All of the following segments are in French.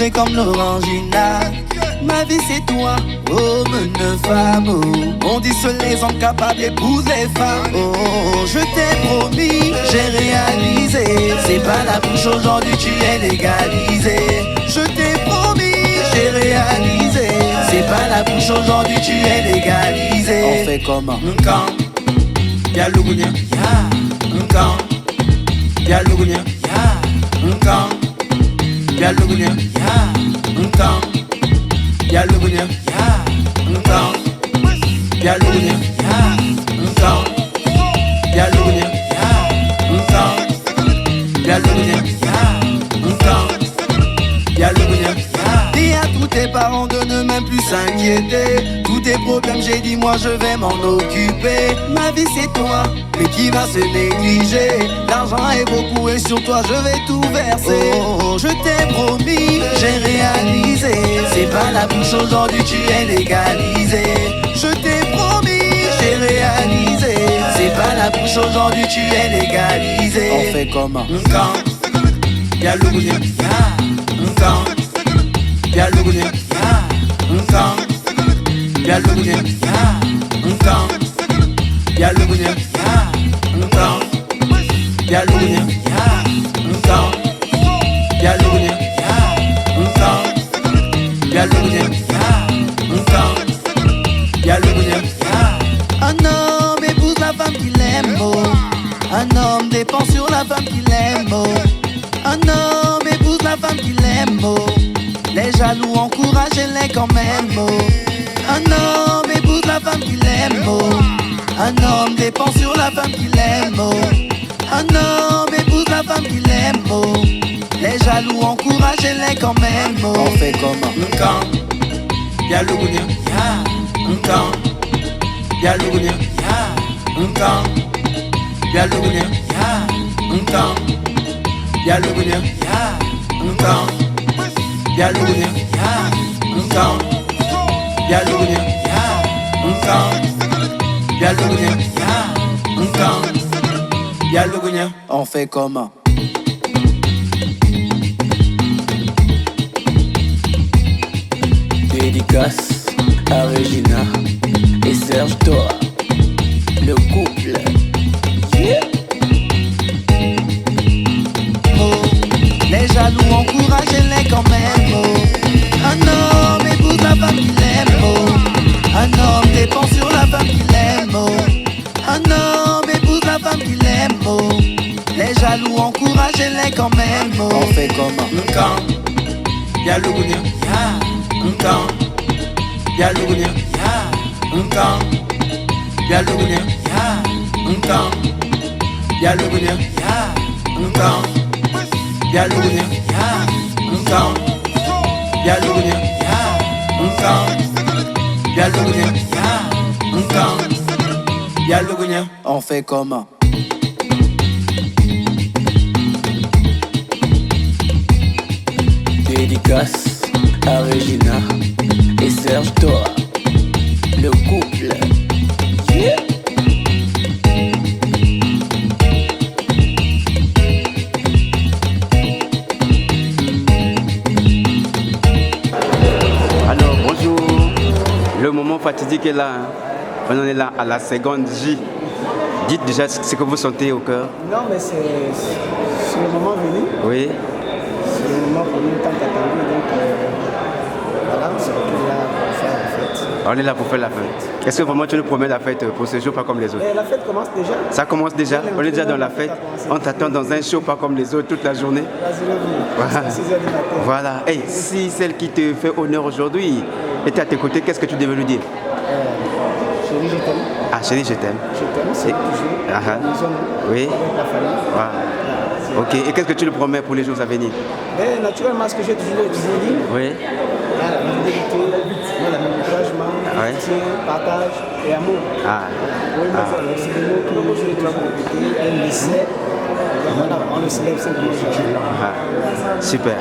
frais comme l'orangina. Ma vie c'est toi, homme, une femme. Oh. On dit seuls les hommes capables d'épousent les femmes. Oh, je t'ai promis, j'ai réalisé. C'est pas la bouche aujourd'hui, tu es légalisé. Je t'ai promis, j'ai réalisé. C'est pas la bouche aujourd'hui, tu es légalisé. On fait comment? Nkang, y'a l'ougunia. Nkang, y'a l'ougunia. Nkang, y'a l'ougunia. Nkang, y'a l'ougunia. Nkang, y'a l'ougunia. Nkang, y'a l'ougunia. Nkang, y'a l'ougunia. Nkang, y'a l'ougunia. Dis à tous tes parents de ne même plus s'inquiéter. Tous tes problèmes, j'ai dit moi je vais m'en occuper. Ma vie c'est toi, mais qui va se négliger? L'argent est beaucoup et sur toi je vais tout verser. Oh, je t'ai promis, j'ai réalisé. C'est pas la bouche aujourd'hui, tu es légalisé. Je t'ai promis, j'ai réalisé. C'est pas la bouche aujourd'hui, tu es légalisé. On fait comment? Nkang, y'a l'ougunia. Nkang, y'a l'ougunia. Nkang, y'a l'ougunia. Nkang, y'a l'ougunia. Nkang, y'a l'ougunia. Nkang, y'a l'ougunia. Nkang, y'a l'ougunia. Nkang, y'a l'ougunia. Un homme épouse la femme qu'il aime, oh. Un homme dépend sur la femme qu'il aime, oh. Un homme épouse la femme qu'il aime, oh. Les jaloux encouragez-les quand même, oh. Un homme épouse la femme qu'il aime, oh. Un homme dépend sur la femme qu'il aime, oh. Un homme épouse la femme qu'il aime, oh. Les jaloux encouragez-les quand même, oh. On fait comment? Nkang, y'a l'ougunia. Nkang, y'a l'ougunia. Nkang, y'a l'ougunia. Nkang, y'a l'ougunia. Nkang, y'a l'ougunia. Nkang, y'a l'ougunia. Nkang, y'a l'ougunia. Nkang, y'a l'ougunia. On fait comment? Dédicace à Regina et Serge Toa, le couple. Yeah. Oh, les jaloux encouragez-les quand même, oh. Un homme épouse la femme qu'il aime, oh. Un homme dépend sur la femme qu'il aime, oh. Un homme épouse la femme qu'il aime, oh. Les jaloux encouragez-les quand même, oh. On fait comment? Nkang, y'a l'ougunia. Nkang, y'a l'ougunia. Nkang, y'a l'ougunia. Nkang, y'a l'ougunia. Nkang, y'a l'ougunia. Nkang, y'a l'ougunia. Nkang, y'a l'ougunia. Nkang, y'a l'ougunia. On fait comment? Dédicace à Regina et Serge Toa, le couple. Yeah. Alors bonjour, le moment fatidique est là, hein. On en est là à la seconde J. Dites déjà ce que vous sentez au cœur. Non, mais c'est le moment venu. Oui. C'est le moment pour nous tant qu'attendu. Donc voilà, c'est là pour faire la fête. On est là pour faire la fête. Est-ce que vraiment tu nous promets la fête pour ce jour pas comme les autres? Et la fête commence déjà. Ça commence déjà, on est déjà dans la fête. On t'attend dans un show pas comme les autres toute la journée. Voilà. 6h du matin. Voilà. Hey, si celle qui te fait honneur aujourd'hui était à tes côtés, qu'est-ce que tu devais lui dire? Chérie, je t'aime. Ah chérie, je t'aime. Je t'aime, c'est toujours. Oui. Avec la famille. Voilà. Ok, et qu'est-ce que tu lui promets pour les jours à venir? Mais naturellement, ce que j'ai toujours dit, Oui. la fidélité, l'encouragement, soutien, partage et amour. Ah. Oui, mais c'est des mots que je dois répéter, un lycée. Voilà, on le célèbre simplement. Ah. Super.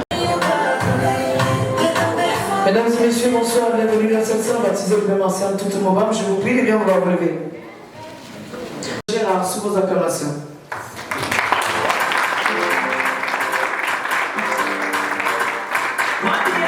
Mesdames et messieurs, bonsoir, bienvenue dans cette salle baptisée le Martial tout le monde. Je vous prie de bien vouloir vous lever. Gérard, sous vos acclamations. Maria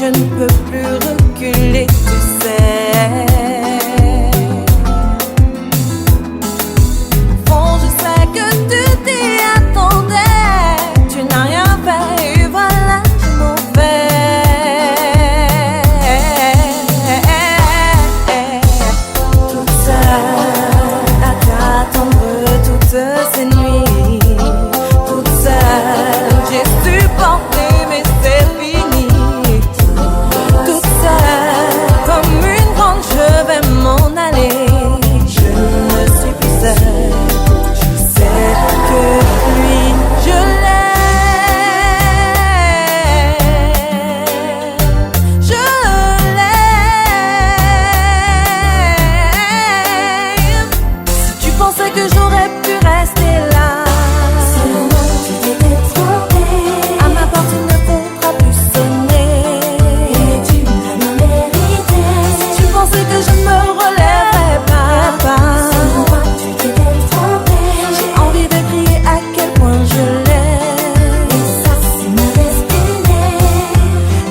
je ne peux plus reculer, tu sais. Bon, je sais que tu t'y attendais, tu n'as rien fait et voilà, je m'en vais. Toute seule à t'attendre toutes ces nuits, toute seule, j'ai supporté mais c'est fini. Toute seule, comme une grande, je vais m'en aller. Je ne suis plus seule, je sais que lui, je l'aime. Je l'aime. Si tu pensais que j'aurais pu rester là, tu t'étais trompé. À ma porte il ne pourra plus sonner, et tu l'as mérité. Si tu pensais que je me relèverais pas, tu t'étais trompé. J'ai envie de crier à quel point je l'aime, et ça c'est ma destinée.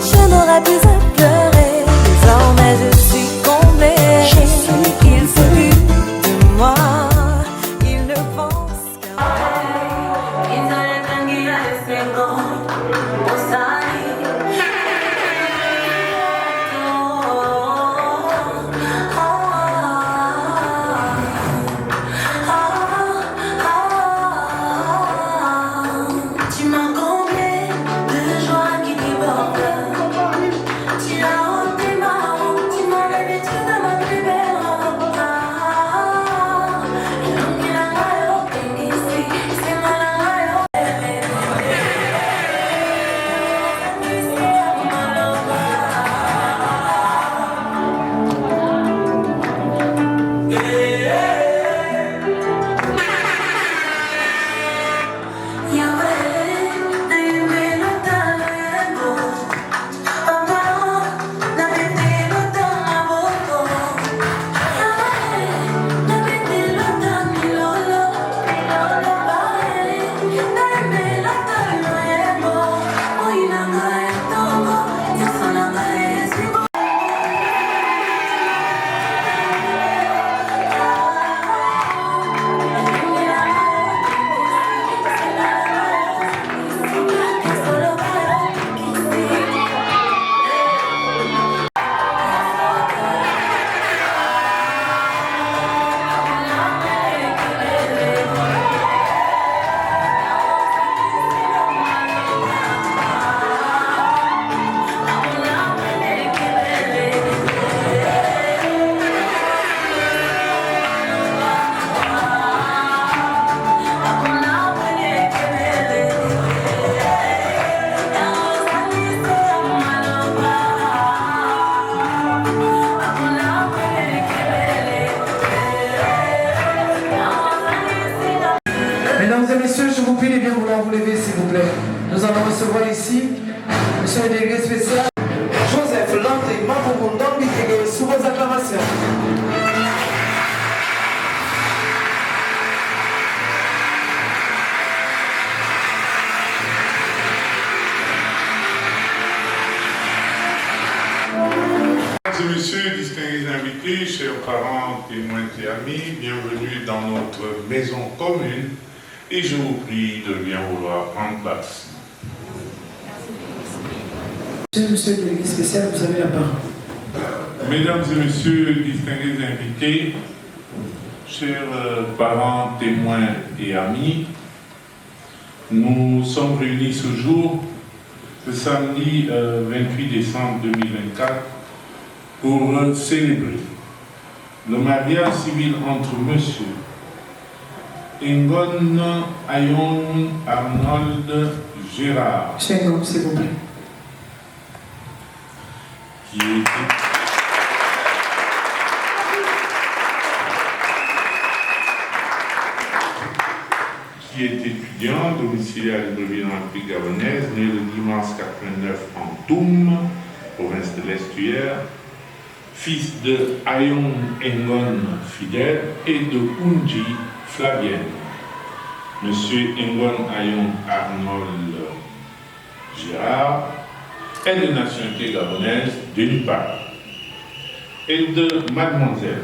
Je n'aurais plus à pleurer, désormais je suis comblée. Il s'occupe de moi, il ne pense qu'à Tu m'as comblé de joie qui déborde. Tu as ôté ma honte, tu m'as revêtu de ma plus belle robe. Non, il a pas eu ici, c'est mal Mesdames et messieurs, je vous prie de bien vouloir vous lever, s'il vous plaît. Nous allons recevoir ici monsieur le délégué spécial Joseph Landry Maboukoundambi sous vos acclamations. Mesdames et messieurs, distingués invités, chers parents, témoins et amis, bienvenue dans notre maison commune et je vous prie de bien vouloir prendre place. Monsieur le délégué spécial, vous avez la parole. Mesdames et messieurs, distingués invités, chers parents, témoins et amis, nous sommes réunis ce jour, le samedi 28 décembre 2024, pour célébrer le mariage civil entre monsieur Ngon Ayon Arnold Gérard, Monsieur Ngon, s'il vous plaît. qui est étudiant, domicilié à Libreville en République gabonaise, né le 10 mars 89 en Toum, province de l'Estuaire, fils de Ayon Ngon Fidèle et de Unji Flavienne. Monsieur Ngon Ayon Arnold Gérard est de nationalité gabonaise d'une part, et de mademoiselle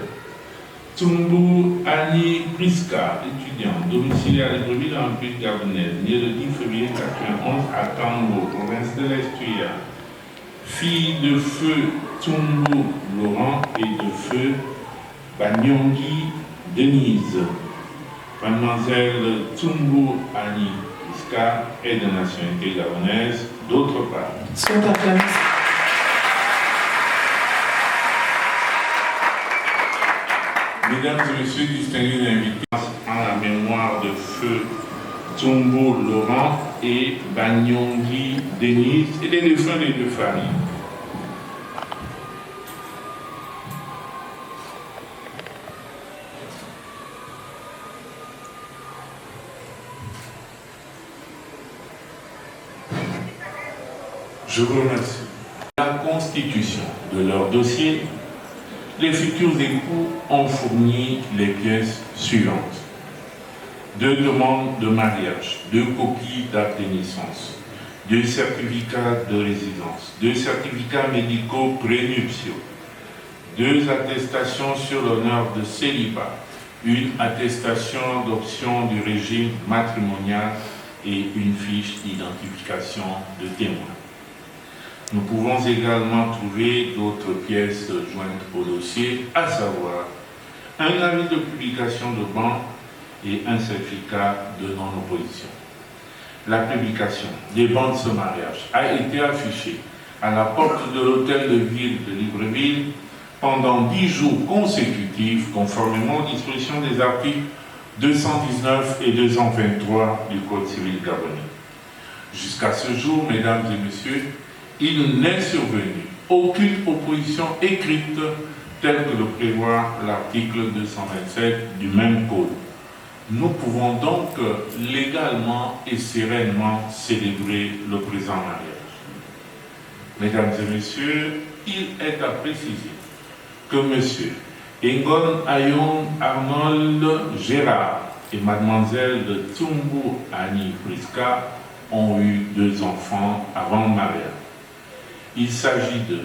Tsumbu Annie Priska, étudiante, domiciliée à Libreville en République gabonaise, née le 10 février 1991 à Tango, province de l'Estuaire, fille de feu Tsumbu Laurent et de feu Banyongi Denise. Mademoiselle Tsumbu Annie Priska est de nationalité gabonaise d'autre part. Mesdames et messieurs, distingués invités, en la mémoire de feu Tsumbu Laurent et Banyongi Denise et des défunts des deux familles. Je vous remercie. La constitution de leur dossier, les futurs époux ont fourni les pièces suivantes. 2 demandes de mariage, 2 copies d'actes de naissance, 2 certificats de résidence, 2 certificats médicaux prénuptiaux, 2 attestations sur l'honneur de célibat, 1 attestation d'option du régime matrimonial et une fiche d'identification de témoin. Nous pouvons également trouver d'autres pièces jointes au dossier, à savoir un avis de publication de banque et un certificat de non-opposition. La publication des bancs de ce mariage a été affichée à la porte de l'hôtel de ville de Libreville pendant 10 jours consécutifs, conformément aux dispositions des articles 219 et 223 du Code civil gabonais. Jusqu'à ce jour, mesdames et messieurs, il n'est survenu aucune opposition écrite telle que le prévoit l'article 227 du même code. Nous pouvons donc légalement et sereinement célébrer le présent mariage. Mesdames et messieurs, il est à préciser que M. Engon Ayon Arnold Gérard et Mademoiselle Tsumbu Annie Priska ont eu 2 enfants avant le mariage. Il s'agit de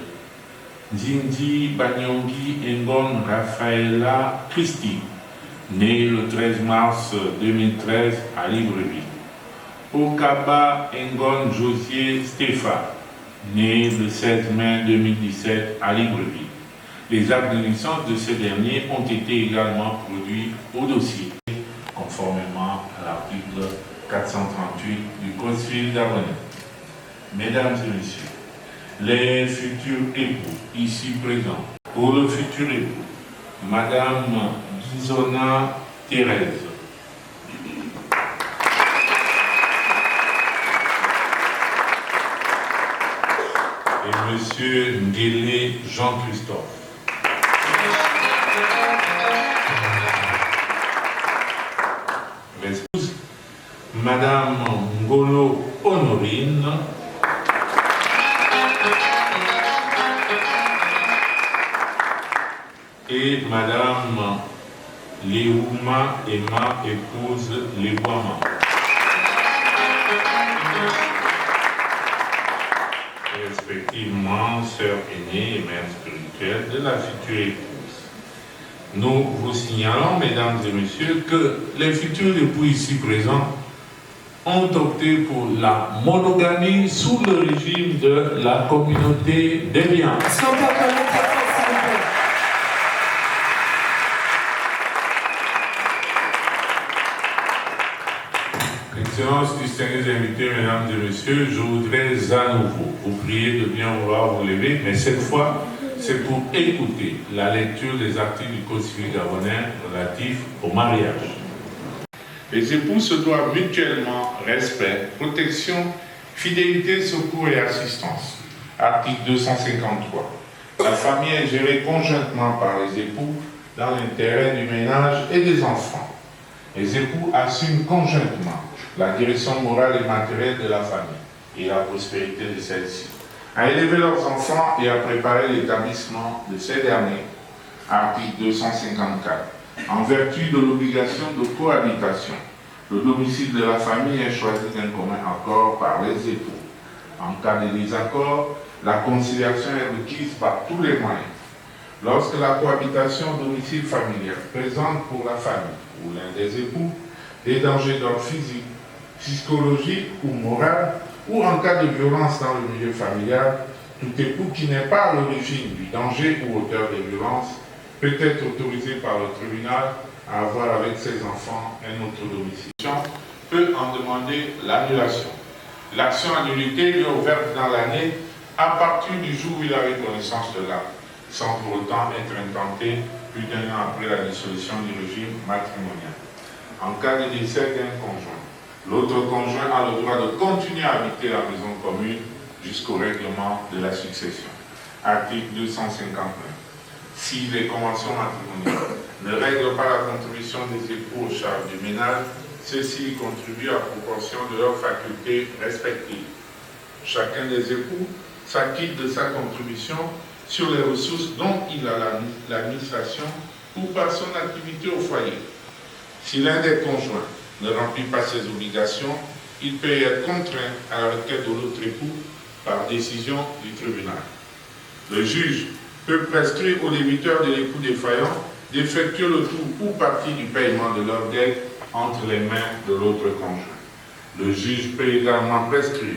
Zindi Banyongi Engon Rafaela Christine, née le 13 mars 2013 à Libreville. Okaba Engon Josier Stéphane, né le 16 mai 2017 à Libreville. Les actes de naissance de ces derniers ont été également produits au dossier, conformément à l'article 438 du Code civil gabonais. Mesdames et messieurs, les futurs époux ici présents, pour le futur époux, Madame Gizona Thérèse, et Monsieur Ngele Jean-Christophe. L'épouse, Madame Ngolo Honorine, et Madame Léouma Emma, épouse Léouama. Respectivement, sœur aînée et mère spirituelle de la future épouse. Nous vous signalons, mesdames et messieurs, que les futurs époux ici présents ont opté pour la monogamie sous le régime de la communauté des biens. Excellences, distingués invités, mesdames et messieurs, je voudrais à nouveau vous prier de bien vouloir vous lever, mais cette fois, c'est pour écouter la lecture des articles du Code civil gabonais relatifs au mariage. Les époux se doivent mutuellement respect, protection, fidélité, secours et assistance. Article 253. La famille est gérée conjointement par les époux dans l'intérêt du ménage et des enfants. Les époux assument conjointement la direction morale et matérielle de la famille et la prospérité de celle-ci, à élever leurs enfants et à préparer l'établissement de ces derniers. Article 254. En vertu de l'obligation de cohabitation, le domicile de la famille est choisi d'un commun accord par les époux. En cas de désaccord, La conciliation est requise par tous les moyens. Lorsque la cohabitation domicile familial présente pour la famille ou l'un des époux des dangers d'ordre physique, psychologique ou moral, ou en cas de violence dans le milieu familial, tout époux qui n'est pas à l'origine du danger ou auteur des violences peut être autorisé par le tribunal à avoir avec ses enfants un autre domicile. Peut en demander l'annulation. L'action annulité lui est ouverte dans l'année à partir du jour où il a eu connaissance de l'acte, sans pour autant être intenté plus d'un an après la dissolution du régime matrimonial. En cas de décès d'un conjoint, l'autre conjoint a le droit de continuer à habiter la maison commune jusqu'au règlement de la succession. Article 259. Si les conventions matrimoniales ne règlent pas la contribution des époux aux charges du ménage, ceux-ci y contribuent à proportion de leurs facultés respectives. Chacun des époux s'acquitte de sa contribution sur les ressources dont il a l'administration ou par son activité au foyer. Si l'un des conjoints ne remplit pas ses obligations, il peut être contraint à la requête de l'autre époux par décision du tribunal. Le juge peut prescrire au débiteur de l'époux défaillant d'effectuer le tout ou partie du paiement de leur dette entre les mains de l'autre conjoint. Le juge peut également prescrire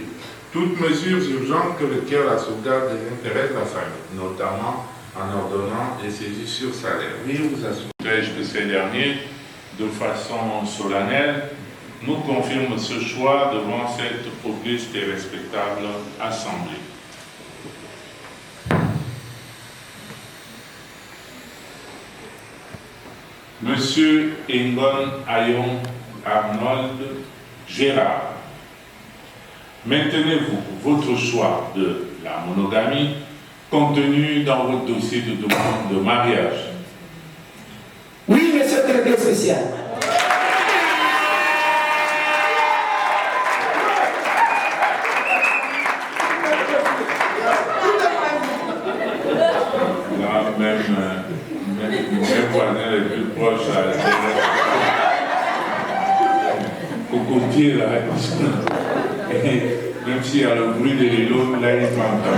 toutes mesures urgentes que requiert la sauvegarde des intérêts de la famille, notamment en ordonnant des saisies sur salaire. Oui, vous assurez que ces derniers, de façon solennelle, nous confirment ce choix devant cette auguste et respectable Assemblée. Monsieur Engon Ayon Arnold Gérard, maintenez-vous votre choix de la monogamie contenu dans votre dossier de demande de mariage? Oui, monsieur le délégué spécial. Là, même voisin les plus proches à cocotier là, même s'il y a le bruit des vélos, là il m'entend.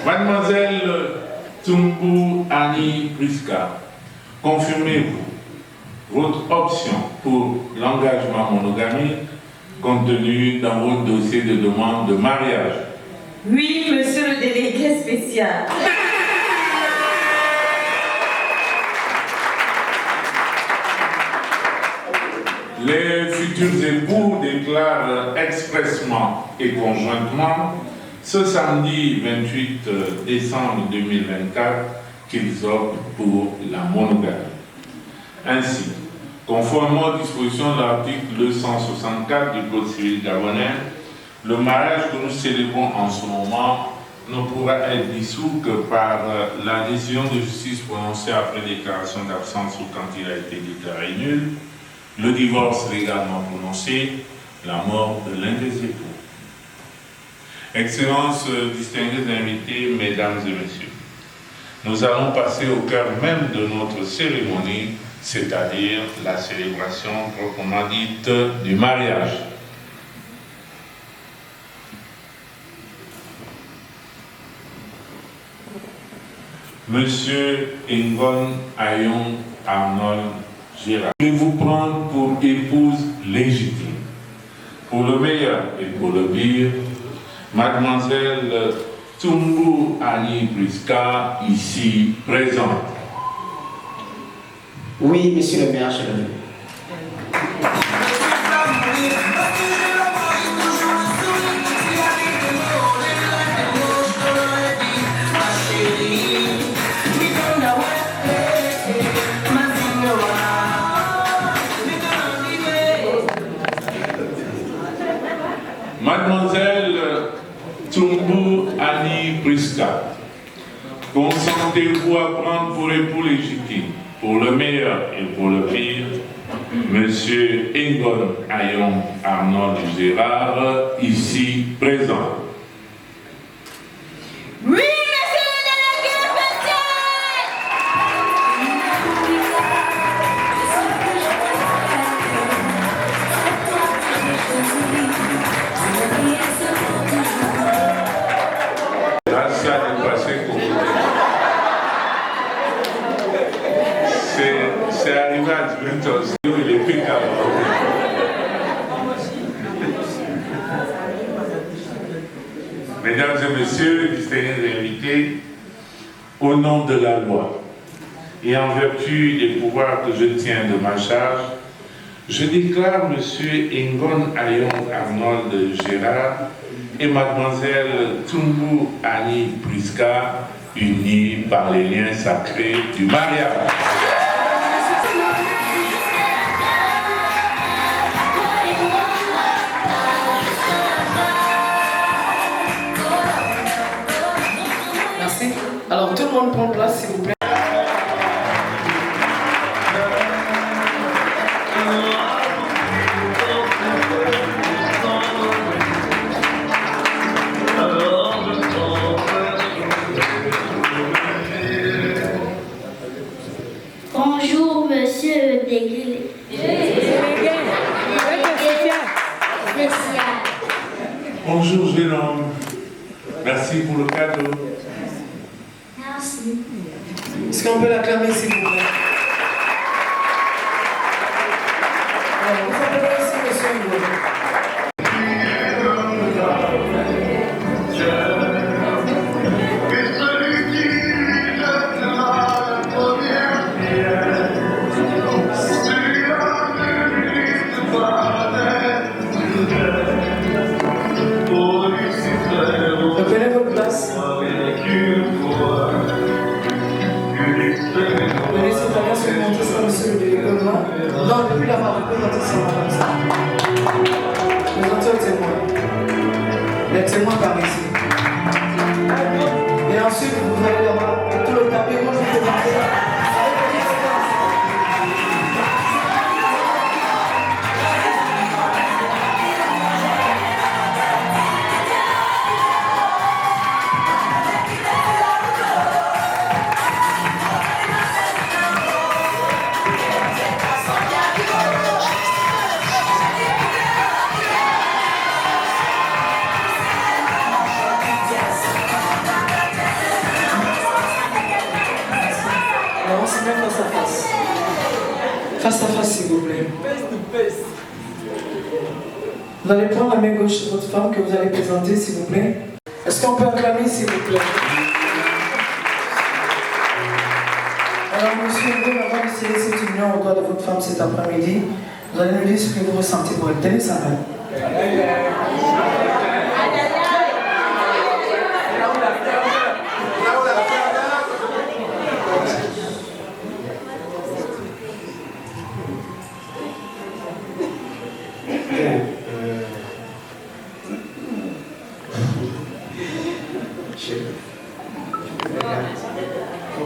Mademoiselle Tumbu Annie Priska, confirmez-vous votre option pour l'engagement monogamique contenu dans votre dossier de demande de mariage? Oui, monsieur le délégué spécial. Les futurs époux déclarent expressément et conjointement ce samedi 28 décembre 2024 qu'ils optent pour la monogamie. Ainsi, conformément aux dispositions de l'article 264 du Code civil gabonais, le mariage que nous célébrons en ce moment ne pourra être dissous que par la décision de justice prononcée après déclaration d'absence ou quand il a été déclaré nul, le divorce légalement prononcé, la mort de l'un des époux. Excellences, distingués invités, mesdames et messieurs, nous allons passer au cœur même de notre cérémonie, c'est-à-dire la célébration proprement dite du mariage. Monsieur Engon Ayon Arnold Gérard, je vous prendre pour épouse légitime, pour le meilleur et pour le pire, Mademoiselle Tumbu Annie Priska, ici présente. Oui, monsieur le maire, je le veux. Mademoiselle Tumbu Annie Priska, consentez-vous à prendre pour époux légitime, pour le meilleur et pour le pire, Monsieur Engon Ayon Arnold Gérard, ici présent. Oui, monsieur le délégué spécial. C'est toi que je choisis. Je me dis à ce moment. Mesdames et messieurs, distingués invités, au nom de la loi et en vertu des pouvoirs que je tiens de ma charge, je déclare M. Ingon Ayong Arnold Gérard et Mademoiselle Tumbu Annie Priska unis par les liens sacrés du mariage. Merci. Alors tout le monde prend place s'il vous plaît. Bonjour, monsieur le délégué. Bonjour jeune homme, merci pour le cadeau. Merci. Est-ce qu'on peut l'acclamer s'il vous plaît? Alors, vous appelez ici monsieur Ngo. Reprenez votre place. Venez s'il vous plaît se monter ça, monsieur le délégué. Non, depuis là-bas, représentez ça comme ça. Présentez au témoin. Les témoins par ici. Et ensuite, vous allez là-bas. Tout le tapis rouge, vous présentez là. Alors, on se met face à face. Face à face, s'il vous plaît. Vous allez prendre la main gauche de votre femme que vous allez présenter, s'il vous plaît. Est-ce qu'on peut acclamer, s'il vous plaît? Alors, monsieur Ngo, avant de sceller cette union au doigt de votre femme cet après-midi, vous allez nous dire ce que vous ressentez pour elle. Tenez sa main.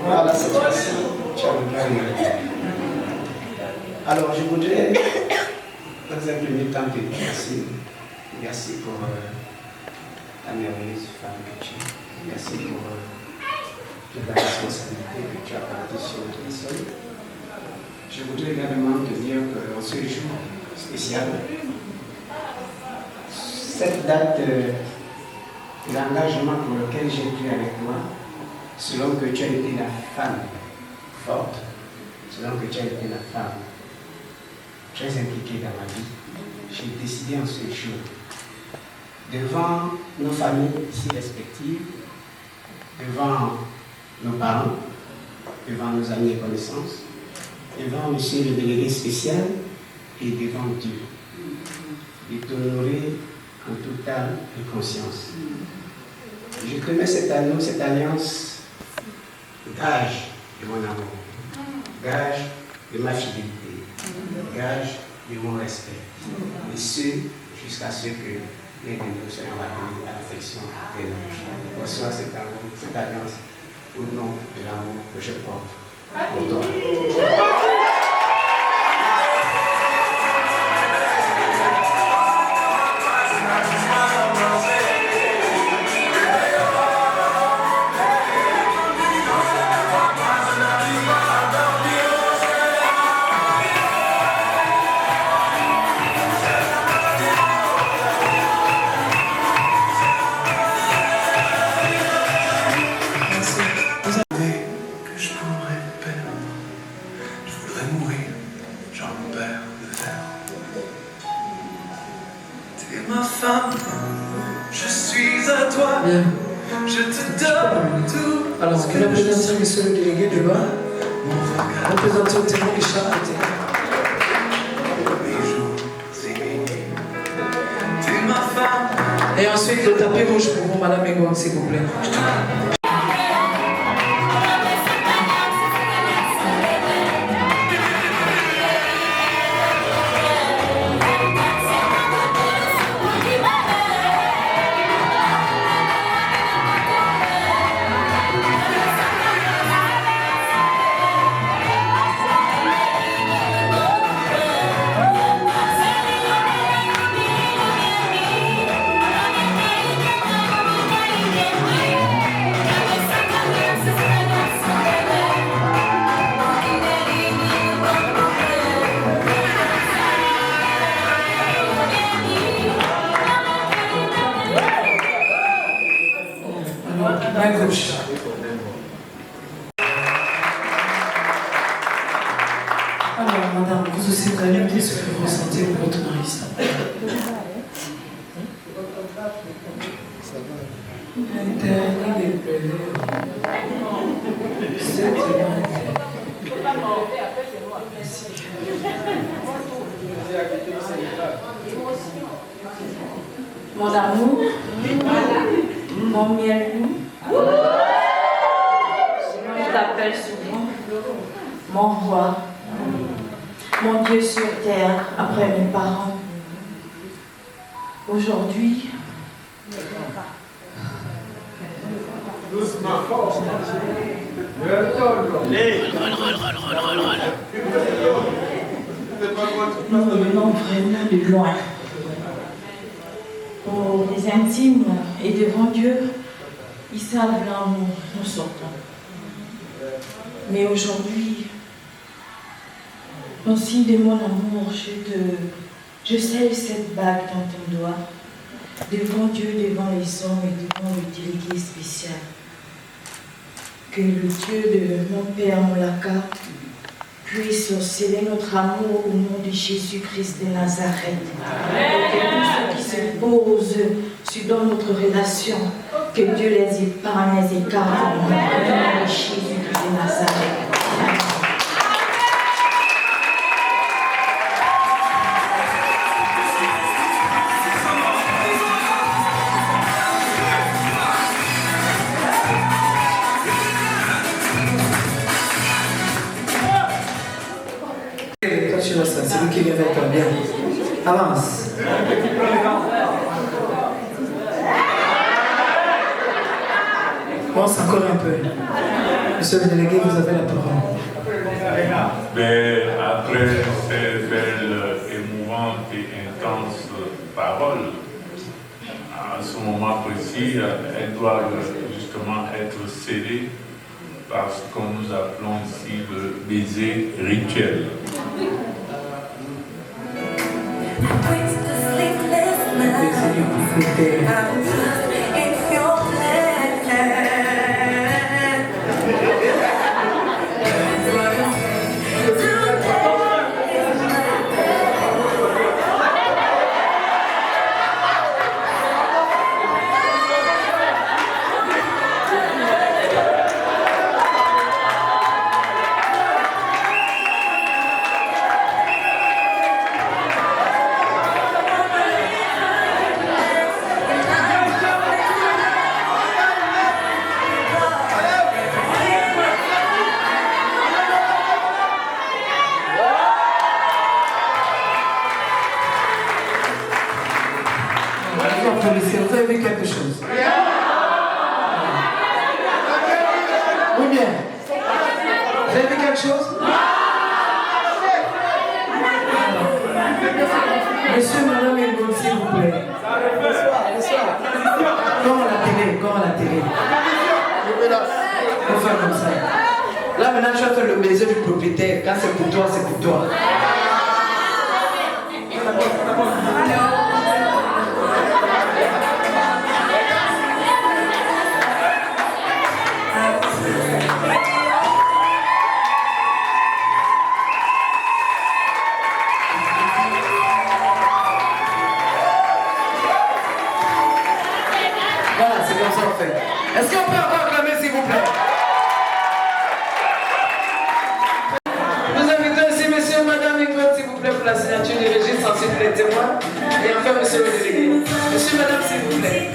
Voilà, cette fois-ci, tu as le plan. Alors, je voudrais, dans un premier temps, te dire merci. Merci pour la merveilleuse femme que tu es. Merci pour toute la responsabilité que tu as portée sur notre sol. Je voudrais également te dire qu'en ce jour spécial, cette date l'engagement pour lequel j'ai pris avec toi, selon que tu as été la femme forte, selon que tu as été la femme très impliquée dans ma vie, j'ai décidé en ce jour, devant nos familles si respectives, devant nos parents, devant nos amis et connaissances, devant monsieur le délégué spécial et devant Dieu, de t'honorer en toute âme et conscience. Je te mets cet anneau, cette alliance, gage de mon amour, gage de ma fidélité, gage de mon respect. Et ce, jusqu'à ce que les deux soient maintenus à l'affection des nôtres. Reçois cette alliance au nom de l'amour que je porte pour toi. Que je pourrais perdre, je à toi. Bien. Je te donne tout. Alors, que la présidente, monsieur le délégué de loi, représentant au témoin Richard Côté. Et ensuite, le tapis rouge pour vous, Madame Egon, s'il vous plaît. Main gauche. Alors, madame, vous aussi, vous allez me dire ce que vous ressentez pour votre mari. Mon amour, mon miel, je t'appelle souvent mon roi, mon Dieu sur terre après mes parents. Aujourd'hui, nous venons vraiment de loin. Pour les intimes et devant Dieu, ils savent là où nous sortons. Mais aujourd'hui, en signe de mon amour, je scelle cette bague dans ton doigt, devant Dieu, devant les hommes et devant le délégué spécial. Que le Dieu de mon Père Molaka puisse sceller notre amour au nom de Jésus-Christ de Nazareth. Que tous ceux qui se posent dans notre relation, que Dieu les épargne, les écarte au nom de Jésus-Christ de Nazareth. C'est lui qui vient vers toi, bien. Avance. Pense encore un peu. Monsieur le délégué, vous avez la parole. Mais après ces belles, émouvantes et intenses paroles, à ce moment précis, elles doivent justement être scellées par ce que nous appelons ici le baiser rituel. Vous avez vu quelque chose? Oui bien. Vous avez vu quelque chose? Monsieur, madame Elgon, s'il vous plaît. Comme à la télé, comme à la télé. On fait comme ça. Là maintenant tu vas faire le baiser du propriétaire. Quand c'est pour toi, c'est pour toi. comme ça on fait. Est-ce qu'on peut encore acclamer s'il vous plaît? Nous invitons ici monsieur, madame Ingrid, s'il vous plaît, pour la signature du registre, ensuite les témoins, et enfin monsieur le délégué. Monsieur, madame, s'il vous plaît.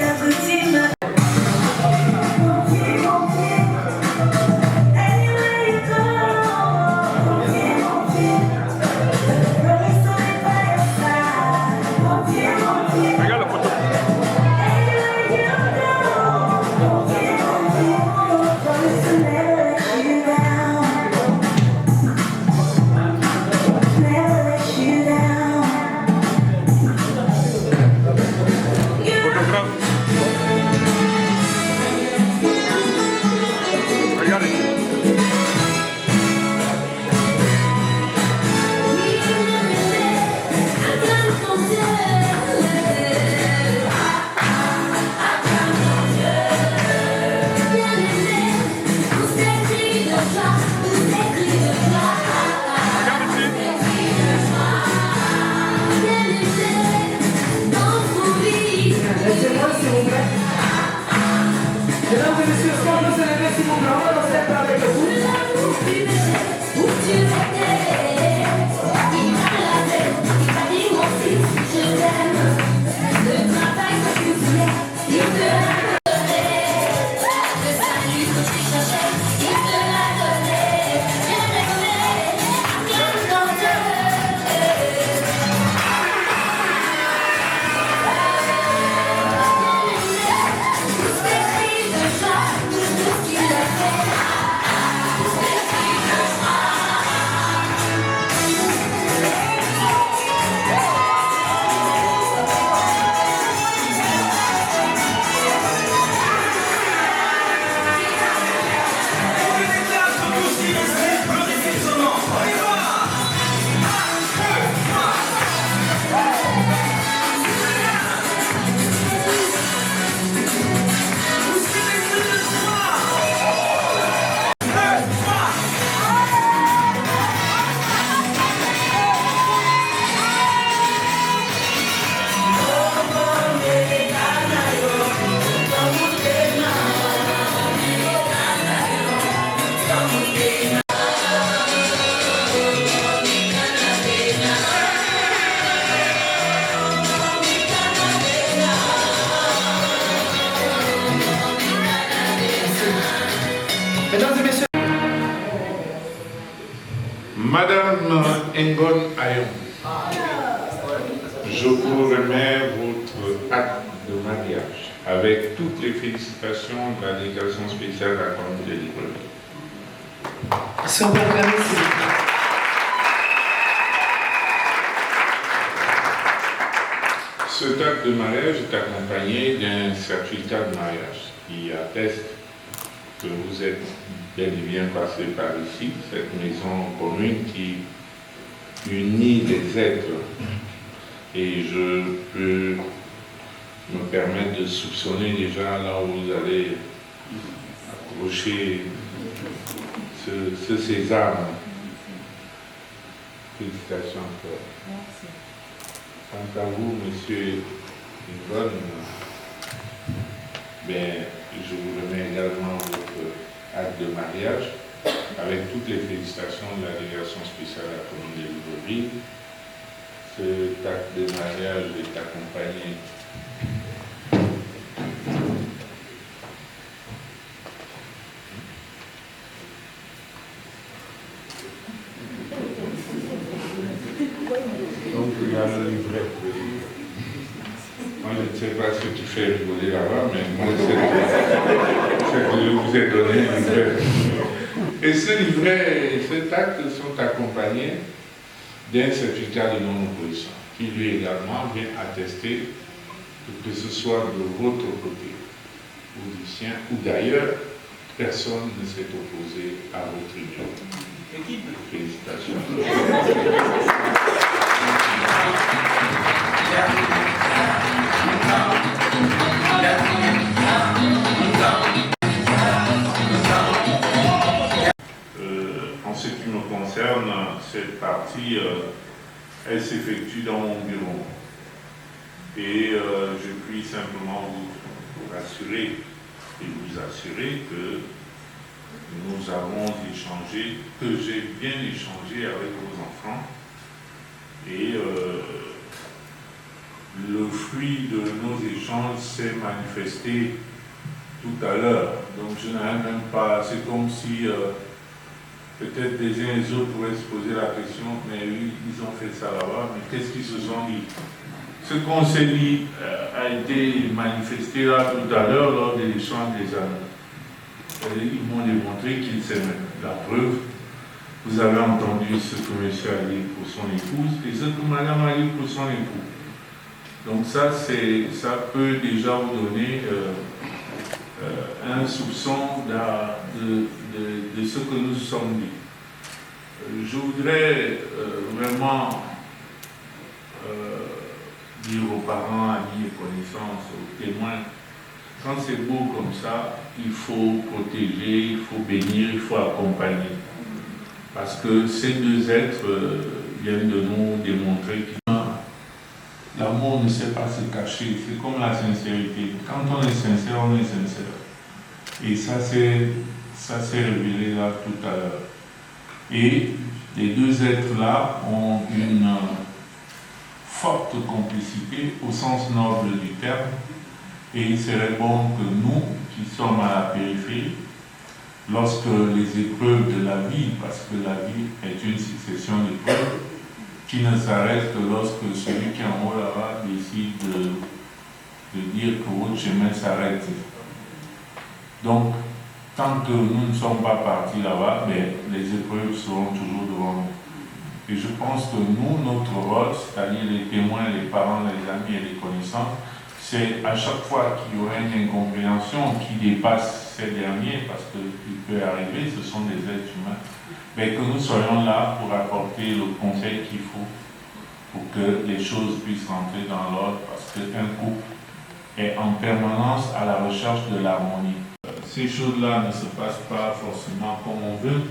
Madame Ngon Ayon, je vous remets votre acte de mariage avec toutes les félicitations de la délégation spéciale de la commune de Libreville. Si on peut acclamer, s'il vous plaît. Cet acte de mariage est accompagné d'un certificat de mariage qui atteste que vous êtes bel et bien passé par ici, cette maison commune qui unit les êtres. Et je peux me permettre de soupçonner déjà là où vous allez accrocher ce sésame. Félicitations encore. Merci. Quant à vous, monsieur Yvonne, je vous remets également votre acte de mariage avec toutes les félicitations de la délégation spéciale à la commune de Libreville. Cet acte de mariage est accompagné donc il y a le livret. Moi, je ne sais pas ce que tu fais rigoler là-bas, mais moi, c'est que je vous ai donné un livret. Et ce livret et cet acte sont accompagnés d'un certificat de non-opposition, qui lui également vient attester que ce soit de votre côté ou du sien, ou d'ailleurs, personne ne s'est opposé à votre union. Félicitations. En ce qui me concerne, cette partie, elle s'effectue dans mon bureau. Et je puis simplement vous rassurer et vous assurer que nous avons échangé, que j'ai bien échangé avec vos enfants. Et le fruit de nos échanges s'est manifesté tout à l'heure. Donc je n'avais même pas, c'est comme si peut-être les uns et les autres pourraient se poser la question, mais oui, ils ont fait ça là-bas, mais qu'est-ce qu'ils se sont dit? Ce qu'on s'est dit a été manifesté là tout à l'heure lors de l'échange des années. Ils m'ont démontré qu'ils s'aimaient. La preuve, vous avez entendu ce que monsieur a dit pour son épouse et ce que madame a dit pour son époux. Donc ça peut déjà vous donner un soupçon de ce que nous sommes dit. Je voudrais vraiment dire aux parents, amis et connaissances, aux témoins, quand c'est beau comme ça, il faut protéger, il faut bénir, il faut accompagner. Parce que ces deux êtres viennent de nous démontrer que l'amour ne sait pas se cacher, c'est comme la sincérité. Quand on est sincère, on est sincère. Et ça s'est révélé là tout à l'heure. Et les deux êtres-là ont une forte complicité au sens noble du terme. Et il serait bon que nous, qui sommes à la périphérie, lorsque les épreuves de la vie, parce que la vie est une succession d'épreuves, qui ne s'arrête que lorsque celui qui est en haut là-bas décide de dire que votre chemin s'arrête. Donc, tant que nous ne sommes pas partis là-bas, les épreuves seront toujours devant nous. Et je pense que nous, notre rôle, c'est-à-dire les témoins, les parents, les amis et les connaissances, c'est à chaque fois qu'il y aura une incompréhension qui dépasse ces derniers, parce qu'il peut arriver, ce sont des êtres humains, mais que nous soyons là pour apporter le conseil qu'il faut pour que les choses puissent rentrer dans l'ordre, parce qu'un couple est en permanence à la recherche de l'harmonie. Ces choses-là ne se passent pas forcément comme on veut.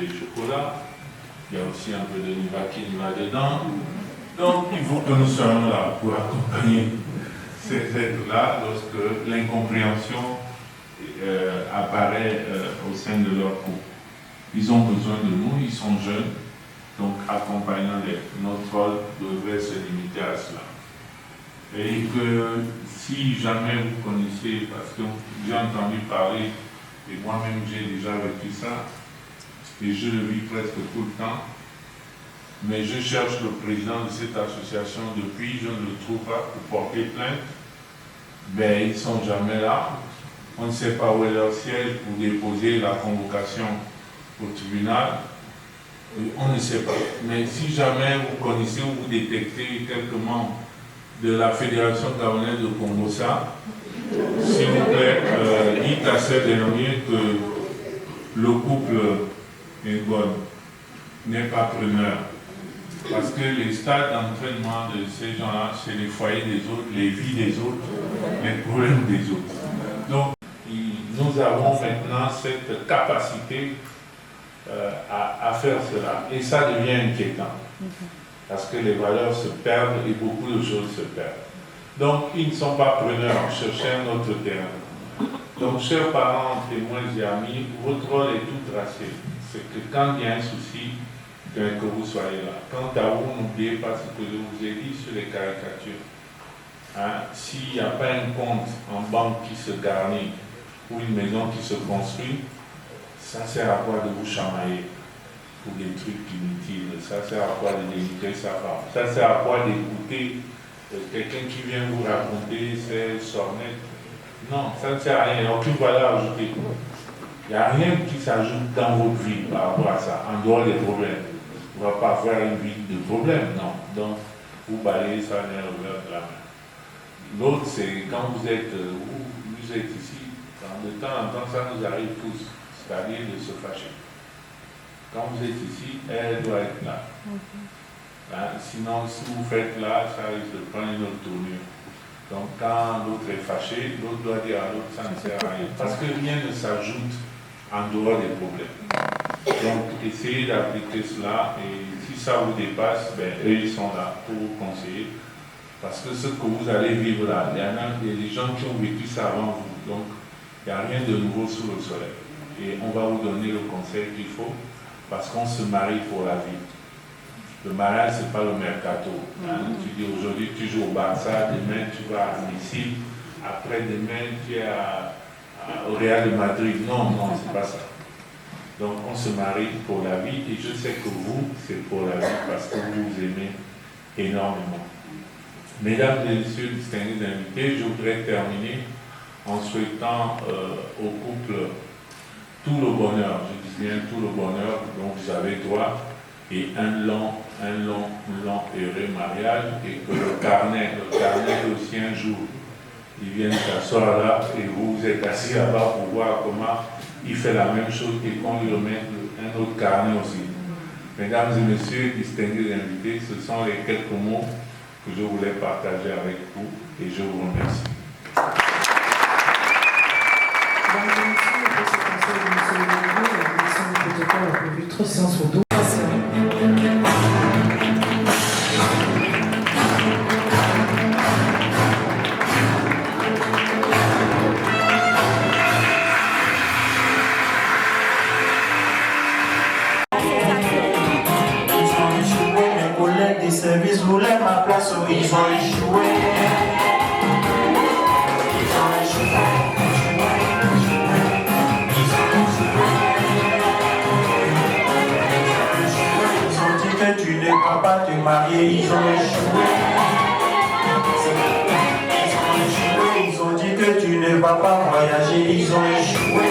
Les chocolats, il y a aussi un peu de nivaquine là-dedans. Donc il faut que nous soyons là pour accompagner ces êtres-là lorsque l'incompréhension apparaît au sein de leur couple. Ils ont besoin de nous, ils sont jeunes, donc accompagnons-les. Notre rôle devrait se limiter à cela. Et que si jamais vous connaissez, parce que j'ai entendu parler, et moi-même j'ai déjà vécu ça, et je le vis presque tout le temps, mais je cherche le président de cette association depuis, je ne le trouve pas pour porter plainte. Ils ne sont jamais là. On ne sait pas où est leur siège pour déposer la convocation au tribunal. On ne sait pas. Mais si jamais vous connaissez ou vous détectez quelques membres de la Fédération gabonaise de Congo-Ça, s'il vous plaît, dites à ces derniers que le couple Ngon n'est pas preneur. Parce que les stades d'entraînement de ces gens-là, c'est les foyers des autres, les vies des autres, les problèmes des autres. Donc, nous avons maintenant cette capacité à faire cela. Et ça devient inquiétant. Parce que les valeurs se perdent et beaucoup de choses se perdent. Donc, ils ne sont pas preneurs, cherchez un autre terrain. Donc, chers parents, témoins et amis, votre rôle est tout tracé. C'est que quand il y a un souci, que vous soyez là. Quant à vous, n'oubliez pas ce que je vous ai dit sur les caricatures. S'il n'y a pas un compte en banque qui se garnit ou une maison qui se construit, ça sert à quoi de vous chamailler pour des trucs inutiles? Ça sert à quoi de dénigrer sa femme? Ça sert à quoi d'écouter quelqu'un qui vient vous raconter ses sornettes? Non, ça ne sert à rien, il n'y a aucune valeur ajoutée. Il n'y a rien qui s'ajoute dans votre vie par rapport à ça, en dehors des problèmes. On ne va pas faire une vie de problèmes, non. Donc, vous balayez ça d'un revers de la main. L'autre, c'est quand vous êtes ici, de temps en temps, ça nous arrive tous, c'est-à-dire de se fâcher. Quand vous êtes ici, elle doit être là. Sinon, si vous faites là, ça risque de prendre une autre tournure. Donc, quand l'autre est fâché, l'autre doit dire à l'autre, ça ne sert à rien. Parce que rien ne s'ajoute en dehors des problèmes. Donc, essayez d'appliquer cela et si ça vous dépasse, eux, ils sont là pour vous conseiller. Parce que ce que vous allez vivre là, il y a des gens qui ont vécu ça avant vous. Donc, Il n'y a rien de nouveau sous le soleil. Et on va vous donner le conseil qu'il faut parce qu'on se marie pour la vie. Le mariage, ce n'est pas le mercato. Hein. Tu dis aujourd'hui, tu joues au Barça, demain, tu vas à Sicile, après-demain, tu es au Real de Madrid. Non, non, c'est pas ça. Donc, on se marie pour la vie et je sais que vous, c'est pour la vie parce que vous vous aimez énormément. Mesdames et messieurs, distingués invités, je voudrais terminer en souhaitant au couple tout le bonheur, je dis bien tout le bonheur dont vous avez droit et un long et heureux mariage et que le carnet aussi un jour, il vient s'asseoir là et vous êtes assis là-bas pour voir comment il fait la même chose et qu'on lui remette un autre carnet aussi. Mesdames et messieurs, distingués invités, ce sont les quelques mots que je voulais partager avec vous et je vous remercie. Séance photo. Mes collègues des services voulaient ma place, ils ont échoué. Tu ne vas pas te marier, ils ont échoué. Ils ont dit que tu ne vas pas voyager, ils ont échoué.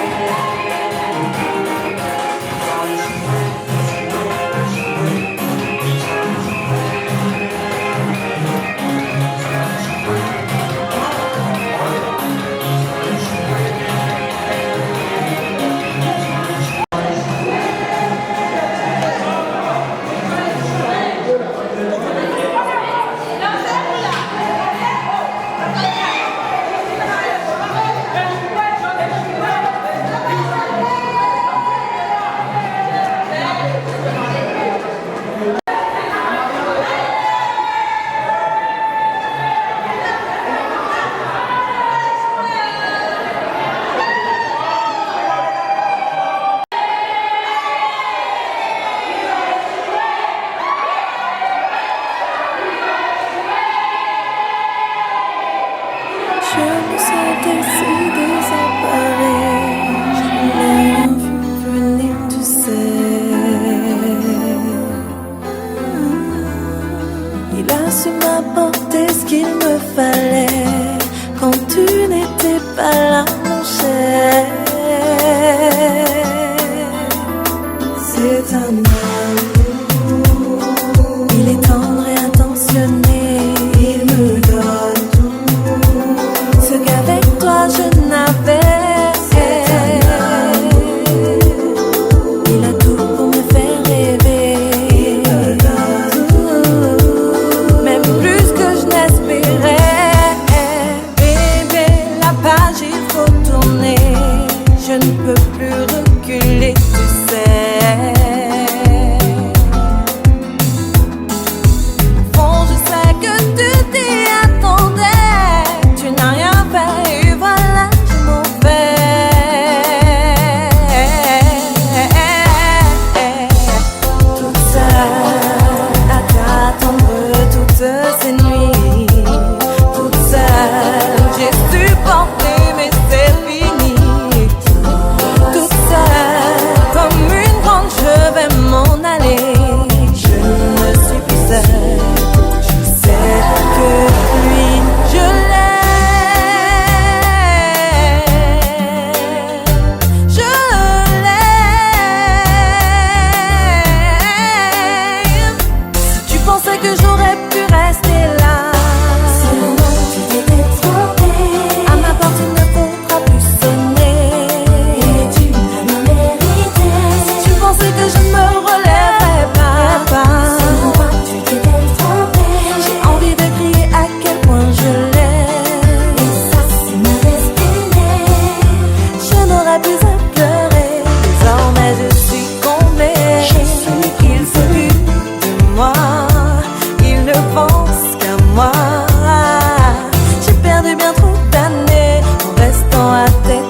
J'ai perdu bien trop d'années en restant à tête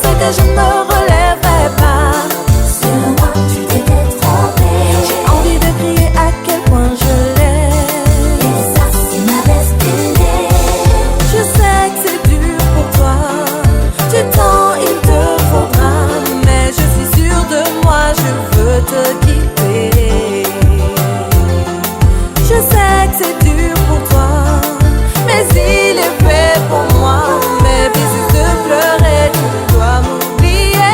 pensais que je ne me relèverais pas. Sur moi tu t'étais trompé. J'ai envie de crier à quel point je l'aime. Et ça c'est ma destinée. Je sais que c'est dur pour toi. Du temps il te faudra. Mais je suis sûre de moi, je veux te quitter. Je sais que c'est dur pour toi, mais il est fait pour moi. Mes vies de pleurer, tu dois m'oublier.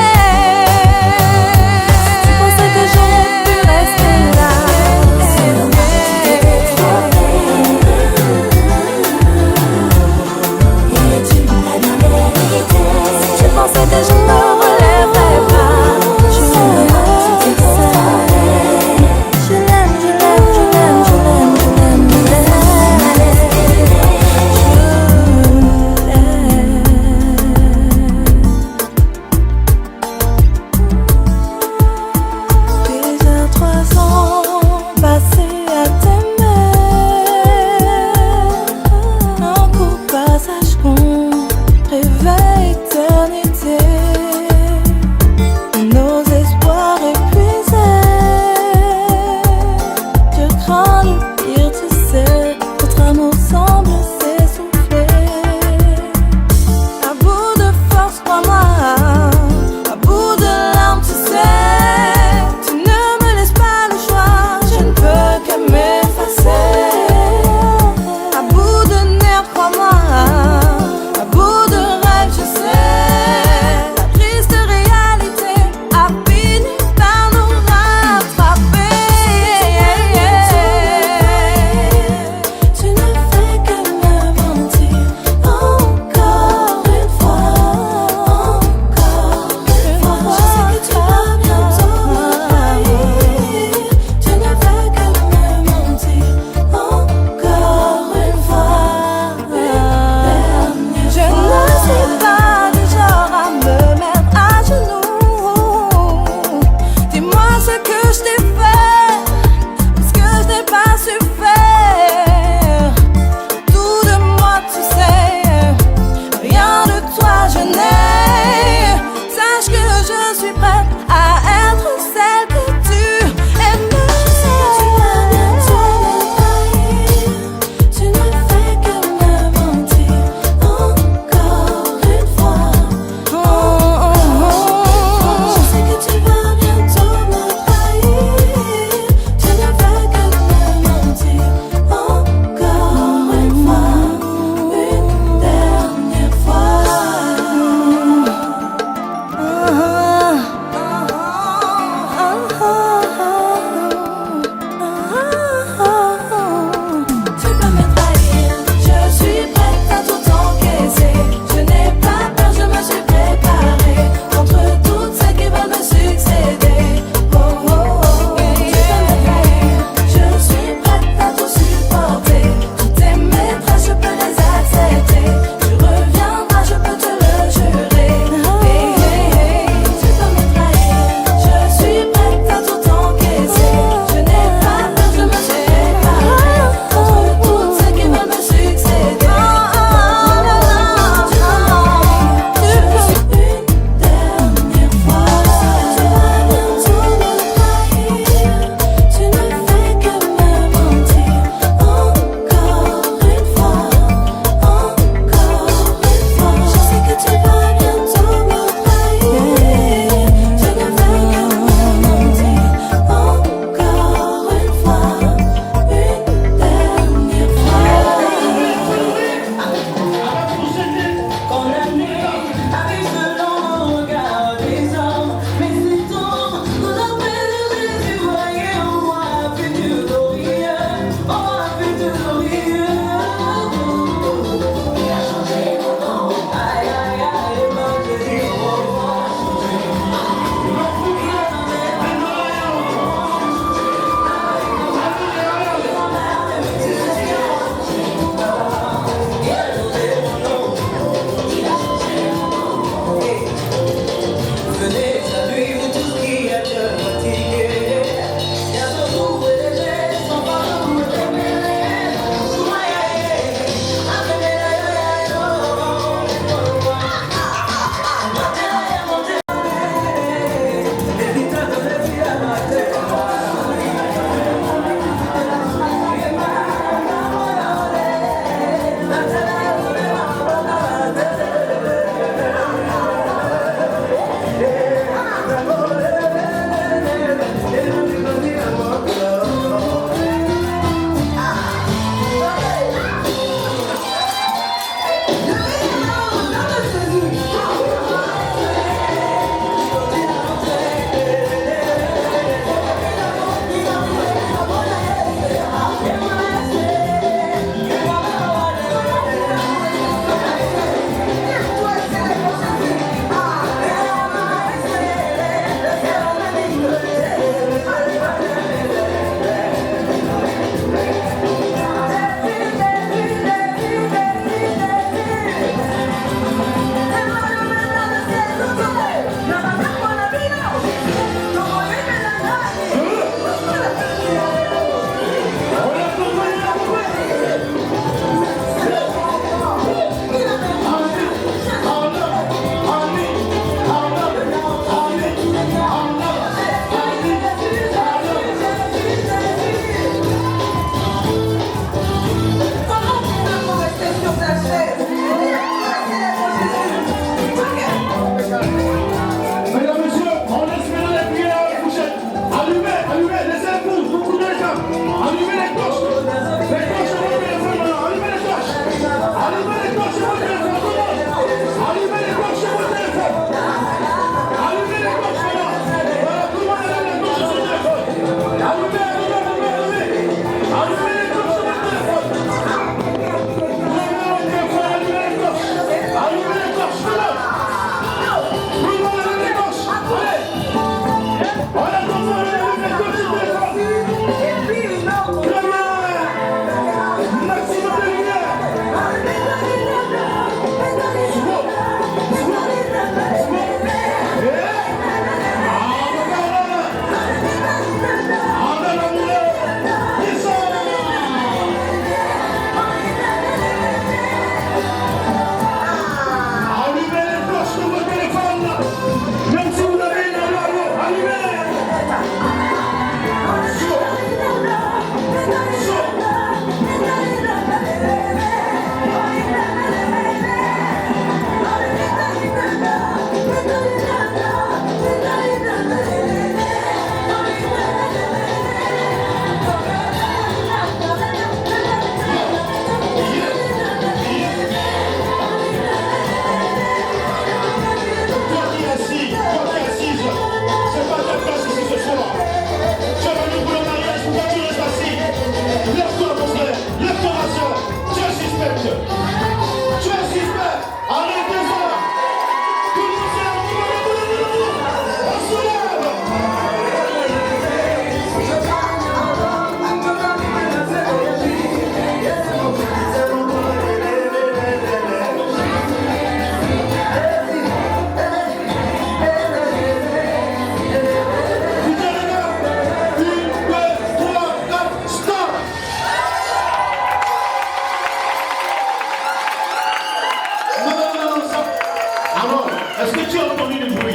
Est-ce que tu as entendu le bruit?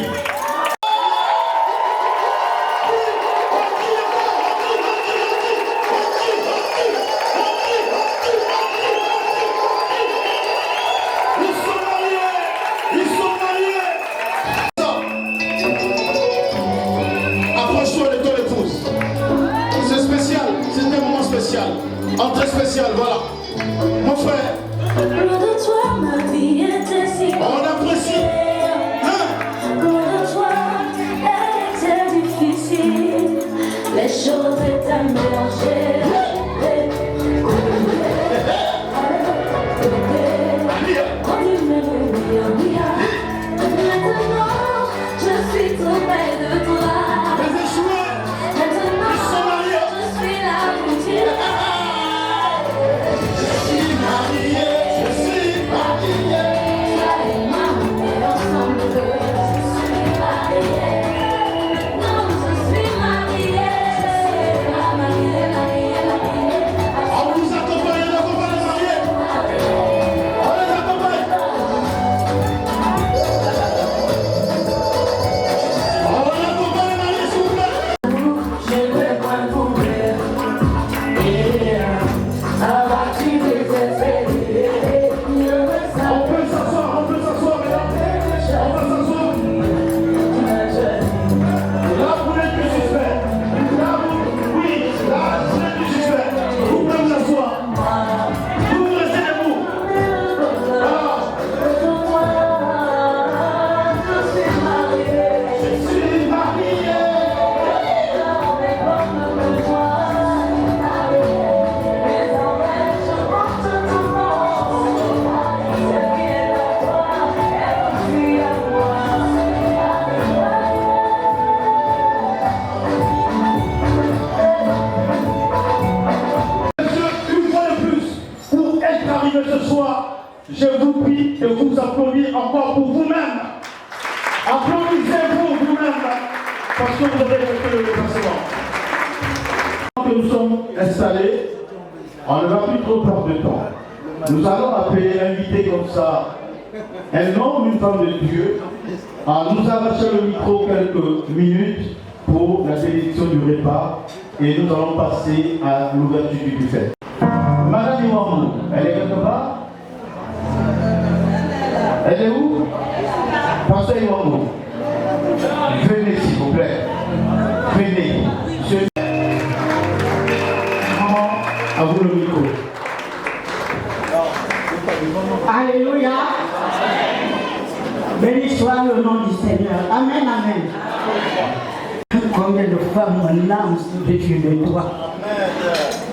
Entrée spéciale, voilà. Mon frère. Loin de toi, ma vie était si On apprécie. Loin de toi, elle était difficile. Les choses étaient mélangées. Maintenant, je suis trop près de toi. Maintenant, je suis là pour dire. Ce soir, je vous prie de vous applaudir encore pour vous-même. Applaudissez-vous vous-même parce que vous avez fait le déplacement. Que nous sommes installés, on ne va plus trop perdre de temps. Nous allons appeler, inviter comme ça un homme, une femme de Dieu, à nous arracher le micro quelques minutes pour la bénédiction du repas et nous allons passer à l'ouverture du buffet. Madame Iwamou, elle est quelque part? Elle est où? Pasteur Iwamou. Venez s'il vous plaît. Venez. Maman, à vous le micro. Alléluia. Béni soit le nom du Seigneur. Amen, amen. Combien de fois mon âme soupire de toi.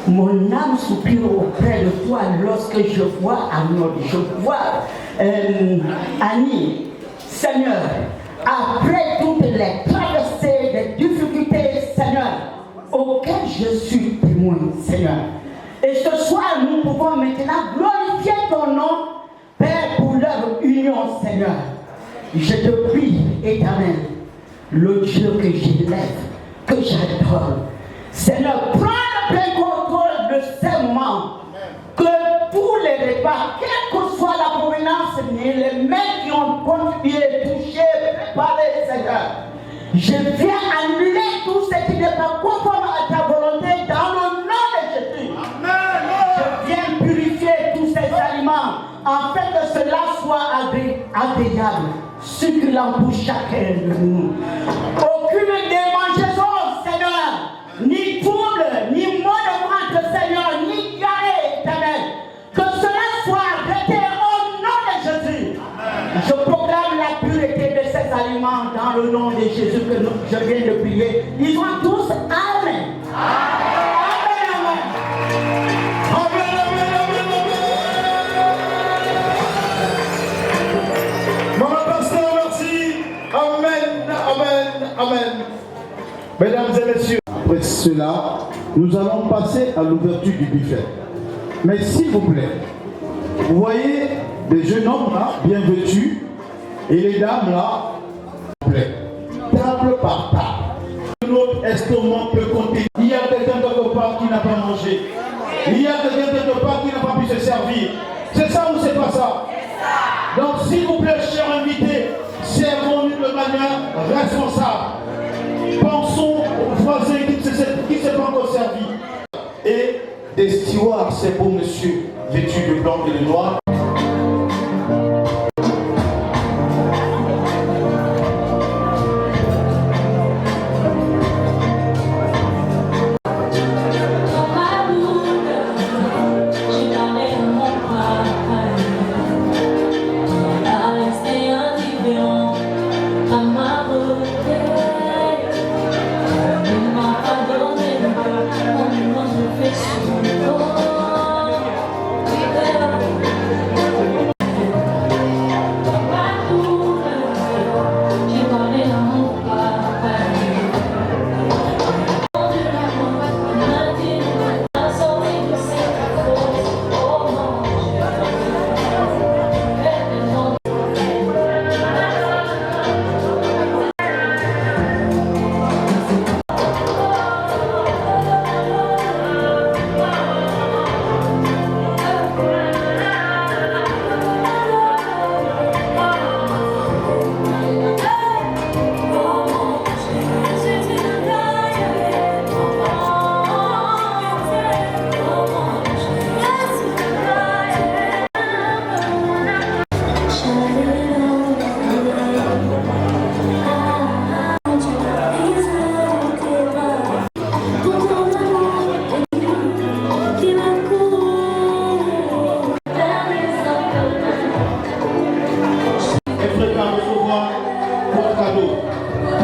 Mon âme soupire auprès de toi lorsque je vois Arnold, je vois Annie. Seigneur, après toutes les traversées, les difficultés, Seigneur, auxquelles je suis témoin, Seigneur. Et ce soir, nous pouvons maintenant glorifier ton nom, Père, pour leur union, Seigneur. Je te prie, Éternel, le Dieu que j'élève, que j'adore. Seigneur, prends le plein contrôle de ces moments. Que tous les repas, quelle que soit la provenance, les mains qui ont contribué, touché, préparé, Seigneur. Je viens annuler tout ce qui n'est pas conforme à ta volonté dans le nom de Jésus. Amen. Je viens purifier tous ces aliments afin que cela soit agréable, succulent pour chacun de nous. Aucune démangeaison, Seigneur, ni trouble, ni mot de ventre, Seigneur, ni diarrhée, Éternel. Que cela soit arrêté au nom de Jésus. Amen. Je proclame la pureté de ces aliments dans le nom de Jésus que je viens de prier. Ils sont tous Amen. Amen. Mesdames et messieurs, après cela, nous allons passer à l'ouverture du buffet. Mais s'il vous plaît, vous voyez des jeunes hommes là, bien vêtus, et les dames là, s'il vous plaît, table par table. Notre estomac peut compter. Il y a quelqu'un quelque part qui n'a pas mangé. Il y a quelqu'un quelque part qui n'a pas pu se servir. C'est ça ou c'est pas ça? Donc s'il vous plaît, chers invités, c'est responsables. Pensons aux voisins qui ne s'est pas encore servi. Et des stewards, ces beaux monsieur vêtus de blanc et de noir.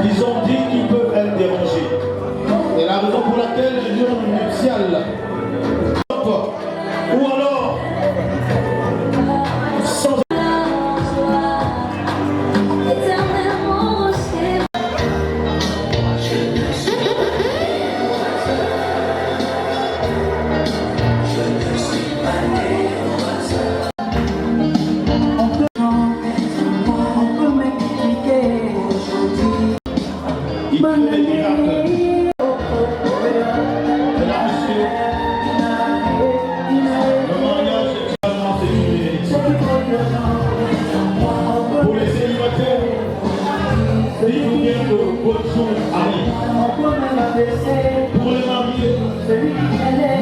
Ils ont dit qu'ils peuvent être dérangés. Et la raison pour laquelle je dis nuptial. Ou alors, sans pour les mariés,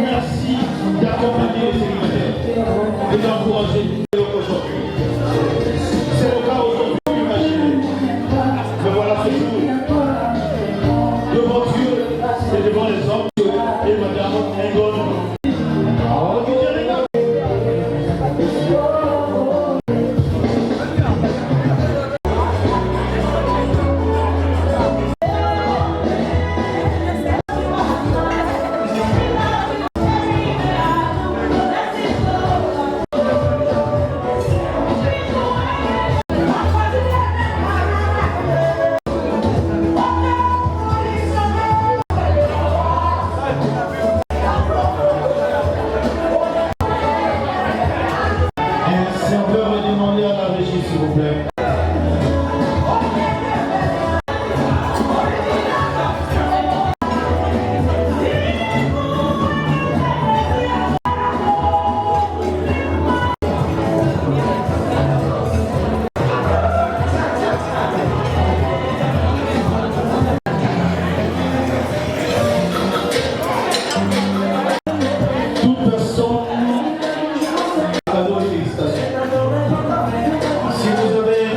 merci d'accompagner les célibataires et d'encourager aujourd'hui. C'est le cas aujourd'hui, imaginez. Mais voilà ce jour. Devant Dieu et devant les hommes et Madame Engone. Si on peut redemander à la régie, s'il vous plaît. Toute personne, cadeau et félicitations. Si vous avez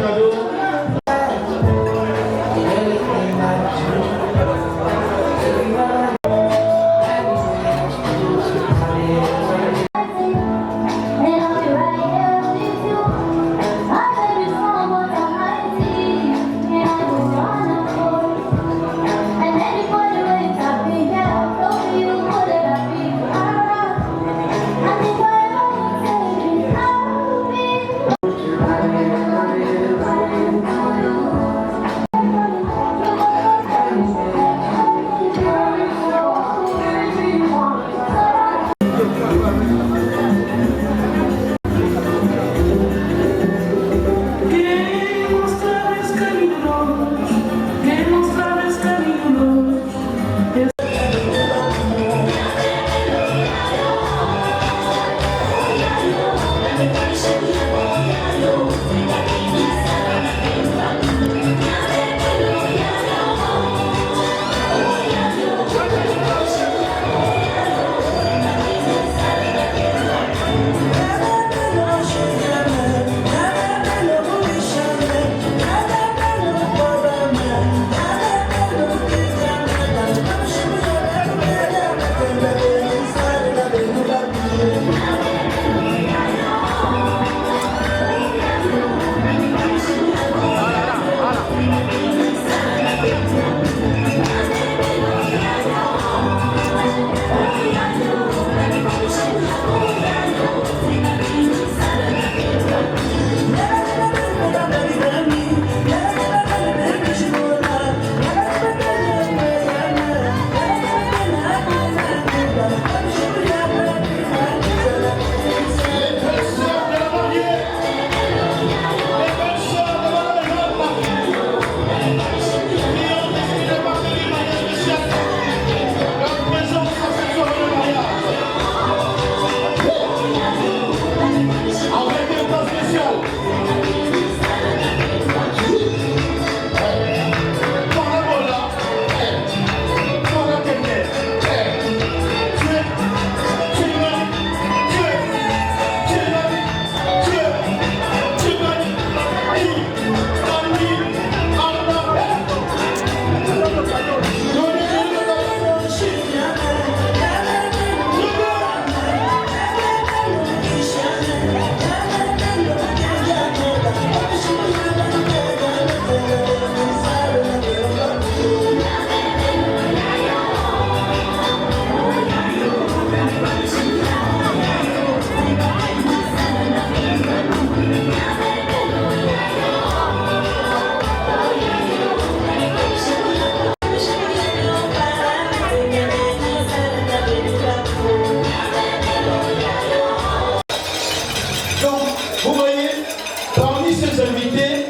ces invités,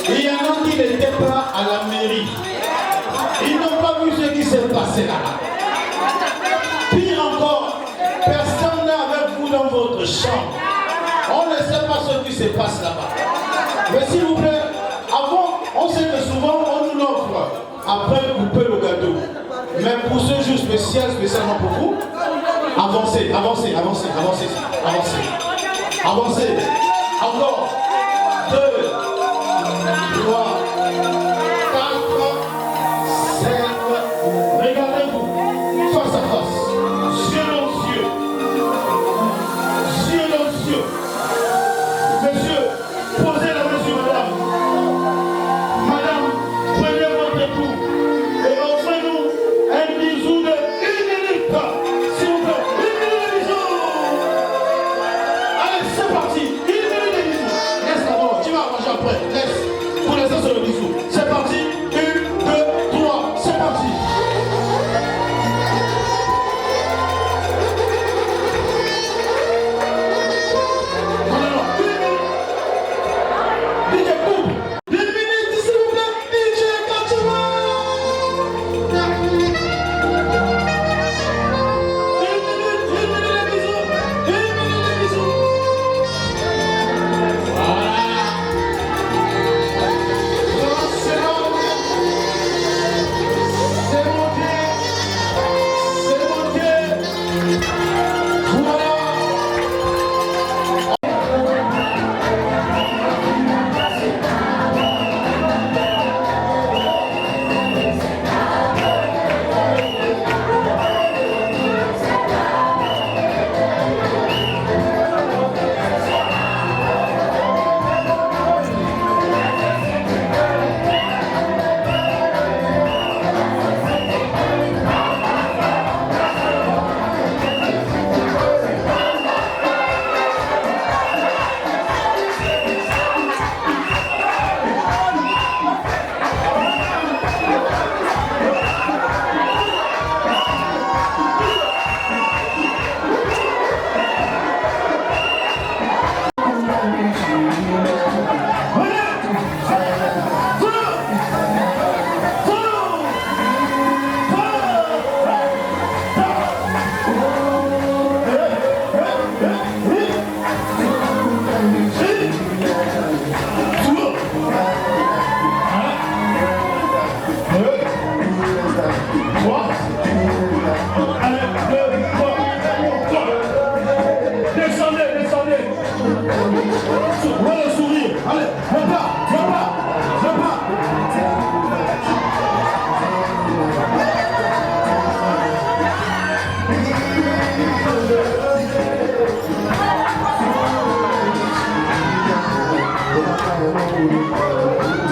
il y en a qui n'étaient pas à la mairie. Ils n'ont pas vu ce qui s'est passé là-bas. Pire encore, personne n'est avec vous dans votre chambre. On ne sait pas ce qui se passe là-bas. Mais s'il vous plaît, avant, on sait que souvent on nous l'offre après couper le gâteau. Mais pour ce jour spécial, spécialement pour vous, avancez, avancez, avancez, avancez, avancez. Avancez. Encore. 2, 3, 4, 5. Regardez-vous. Face à face. Yeux dans yeux. Yeux dans yeux. Monsieur, posez la main sur madame. Madame, prenez votre époux et offrez-nous un bisou de 1 minute. S'il vous plaît, 1 minute de bisou. Allez, c'est parti. 1 minute de bisou. Laisse d'abord, tu vas manger après. Laisse. Pour laisser sur le bisou. C'est parti. 1, 2, 3. C'est parti.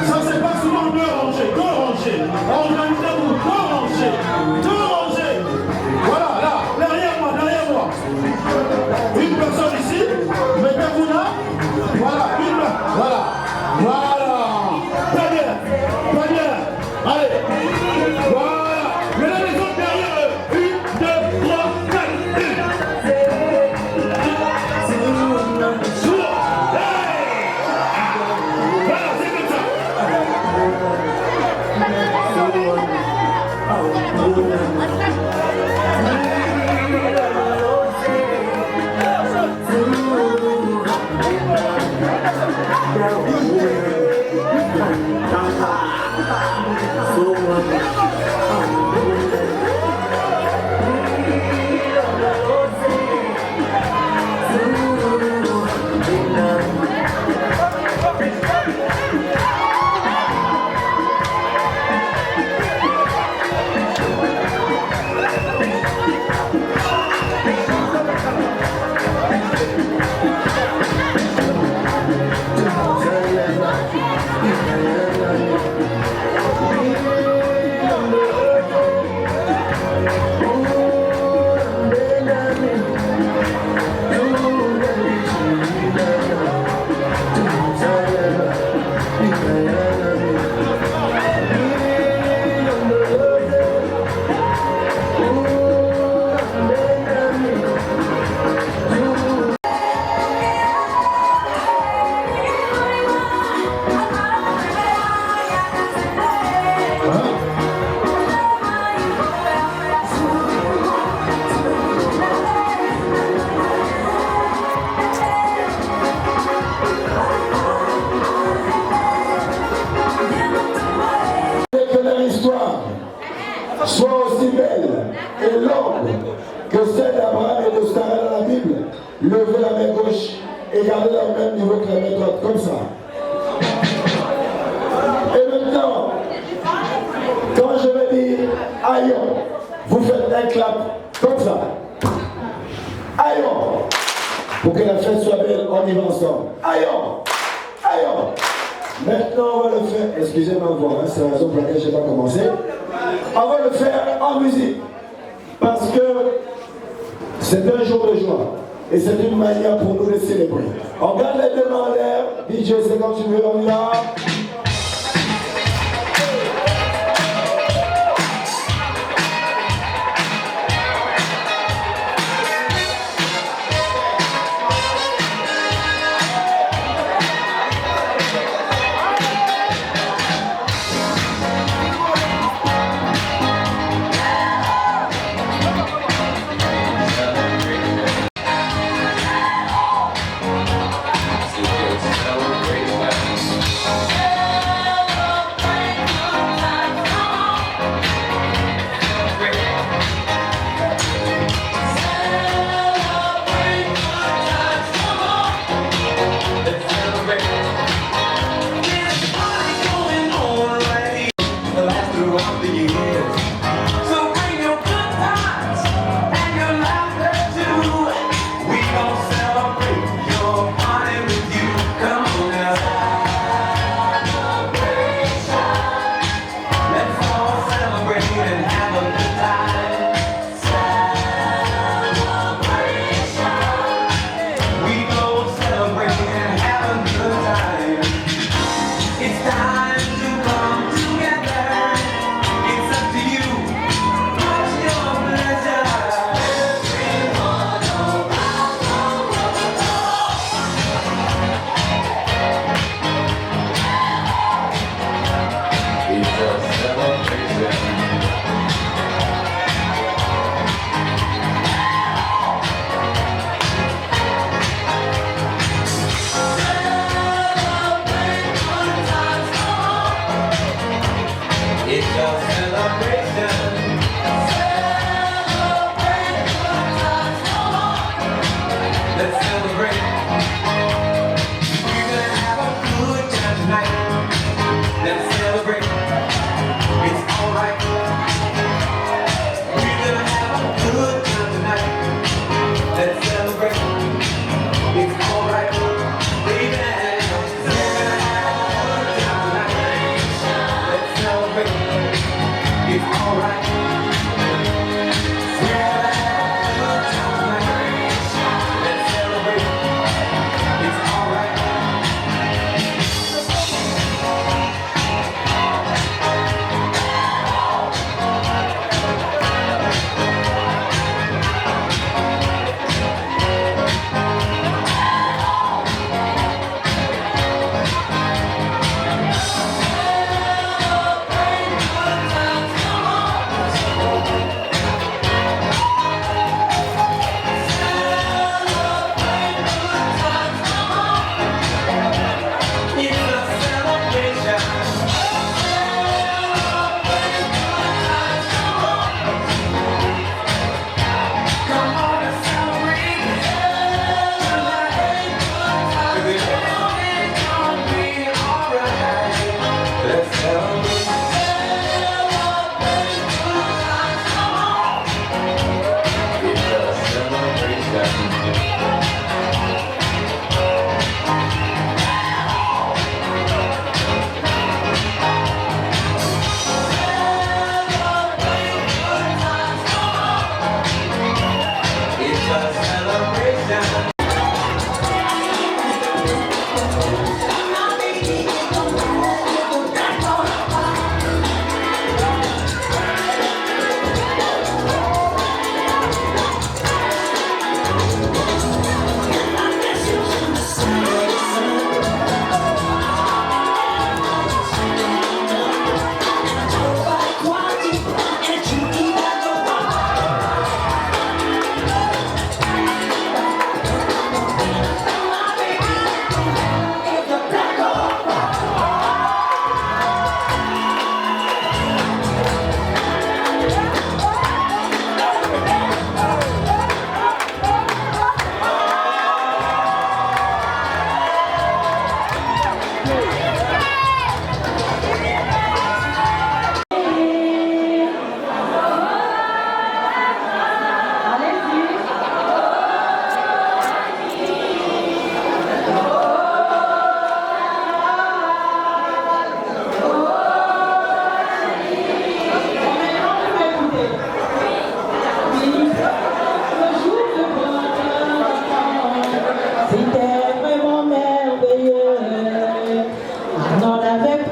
Ça c'est pas souvent 2 rangées, 2 rangées. Organisez-vous, 2 rangées, 2 rangées. Voilà, là, derrière moi, derrière moi. Une personne ici, mettez-vous là. Voilà, une là, voilà. Voilà. Très bien, très bien. Allez, voilà. Mettez les autres derrière eux. 1, 2, 3, 4, 1. gauche et gardez le même niveau que la main droite, comme ça. Et maintenant, quand je vais dire aïe, vous faites un clap comme ça. Aïe, pour que la fête soit belle, on y va ensemble. Aïe, aïe. Maintenant, on va le faire, excusez ma voix, hein, c'est la raison pour laquelle je n'ai pas commencé. On va le faire en musique. Parce que c'est un jour de joie. Et c'est une manière pour nous de célébrer. On garde les deux mains en l'air. DJ, c'est comme tu veux, on y va. It's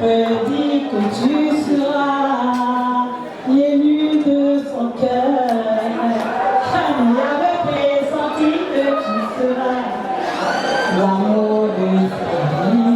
me dit que tu seras l'élu de son cœur. Il avait pressenti que tu seras l'amour de sa vie.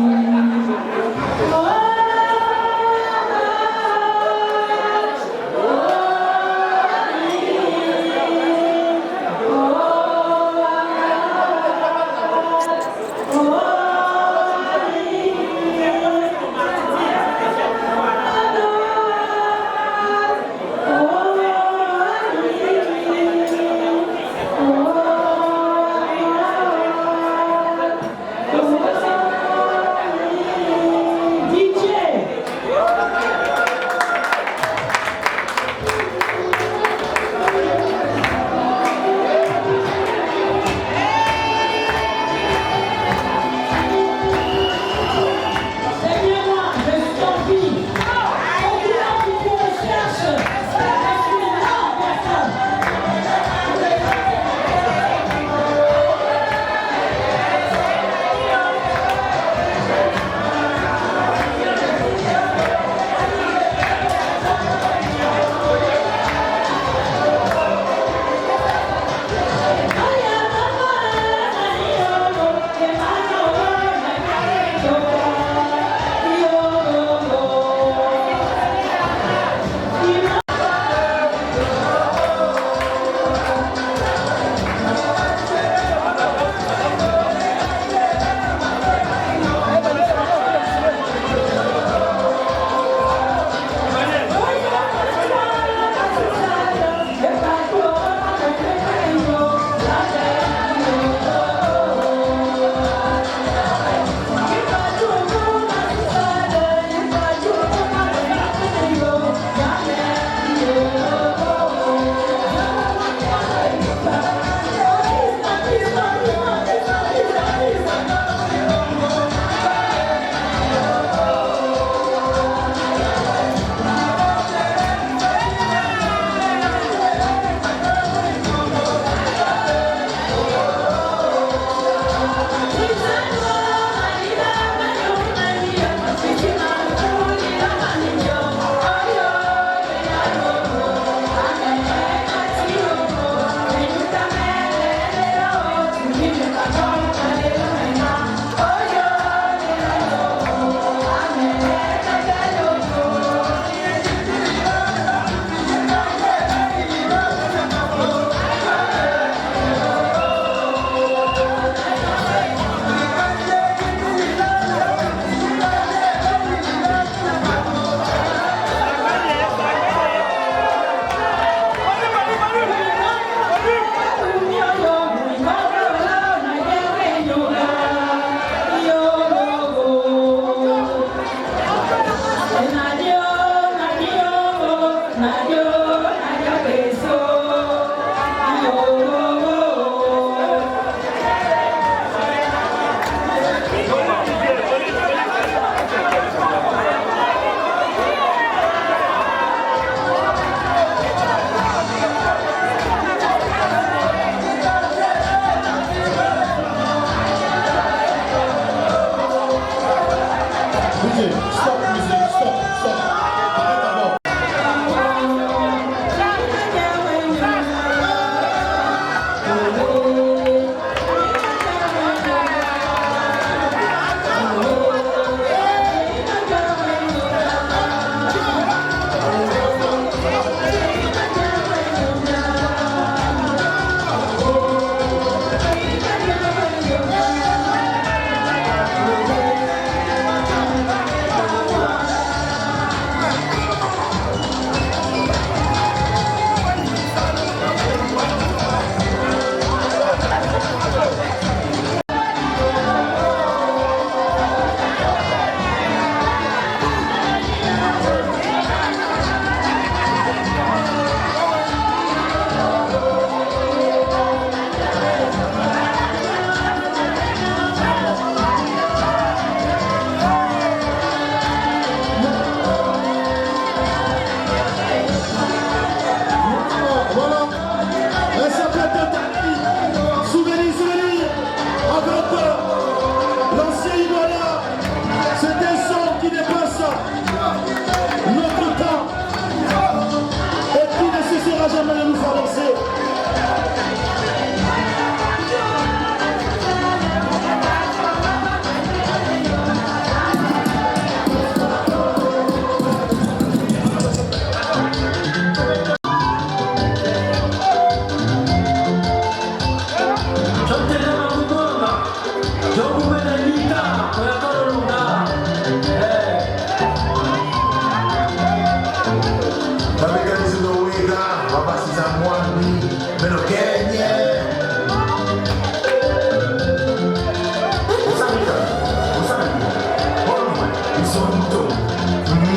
attention.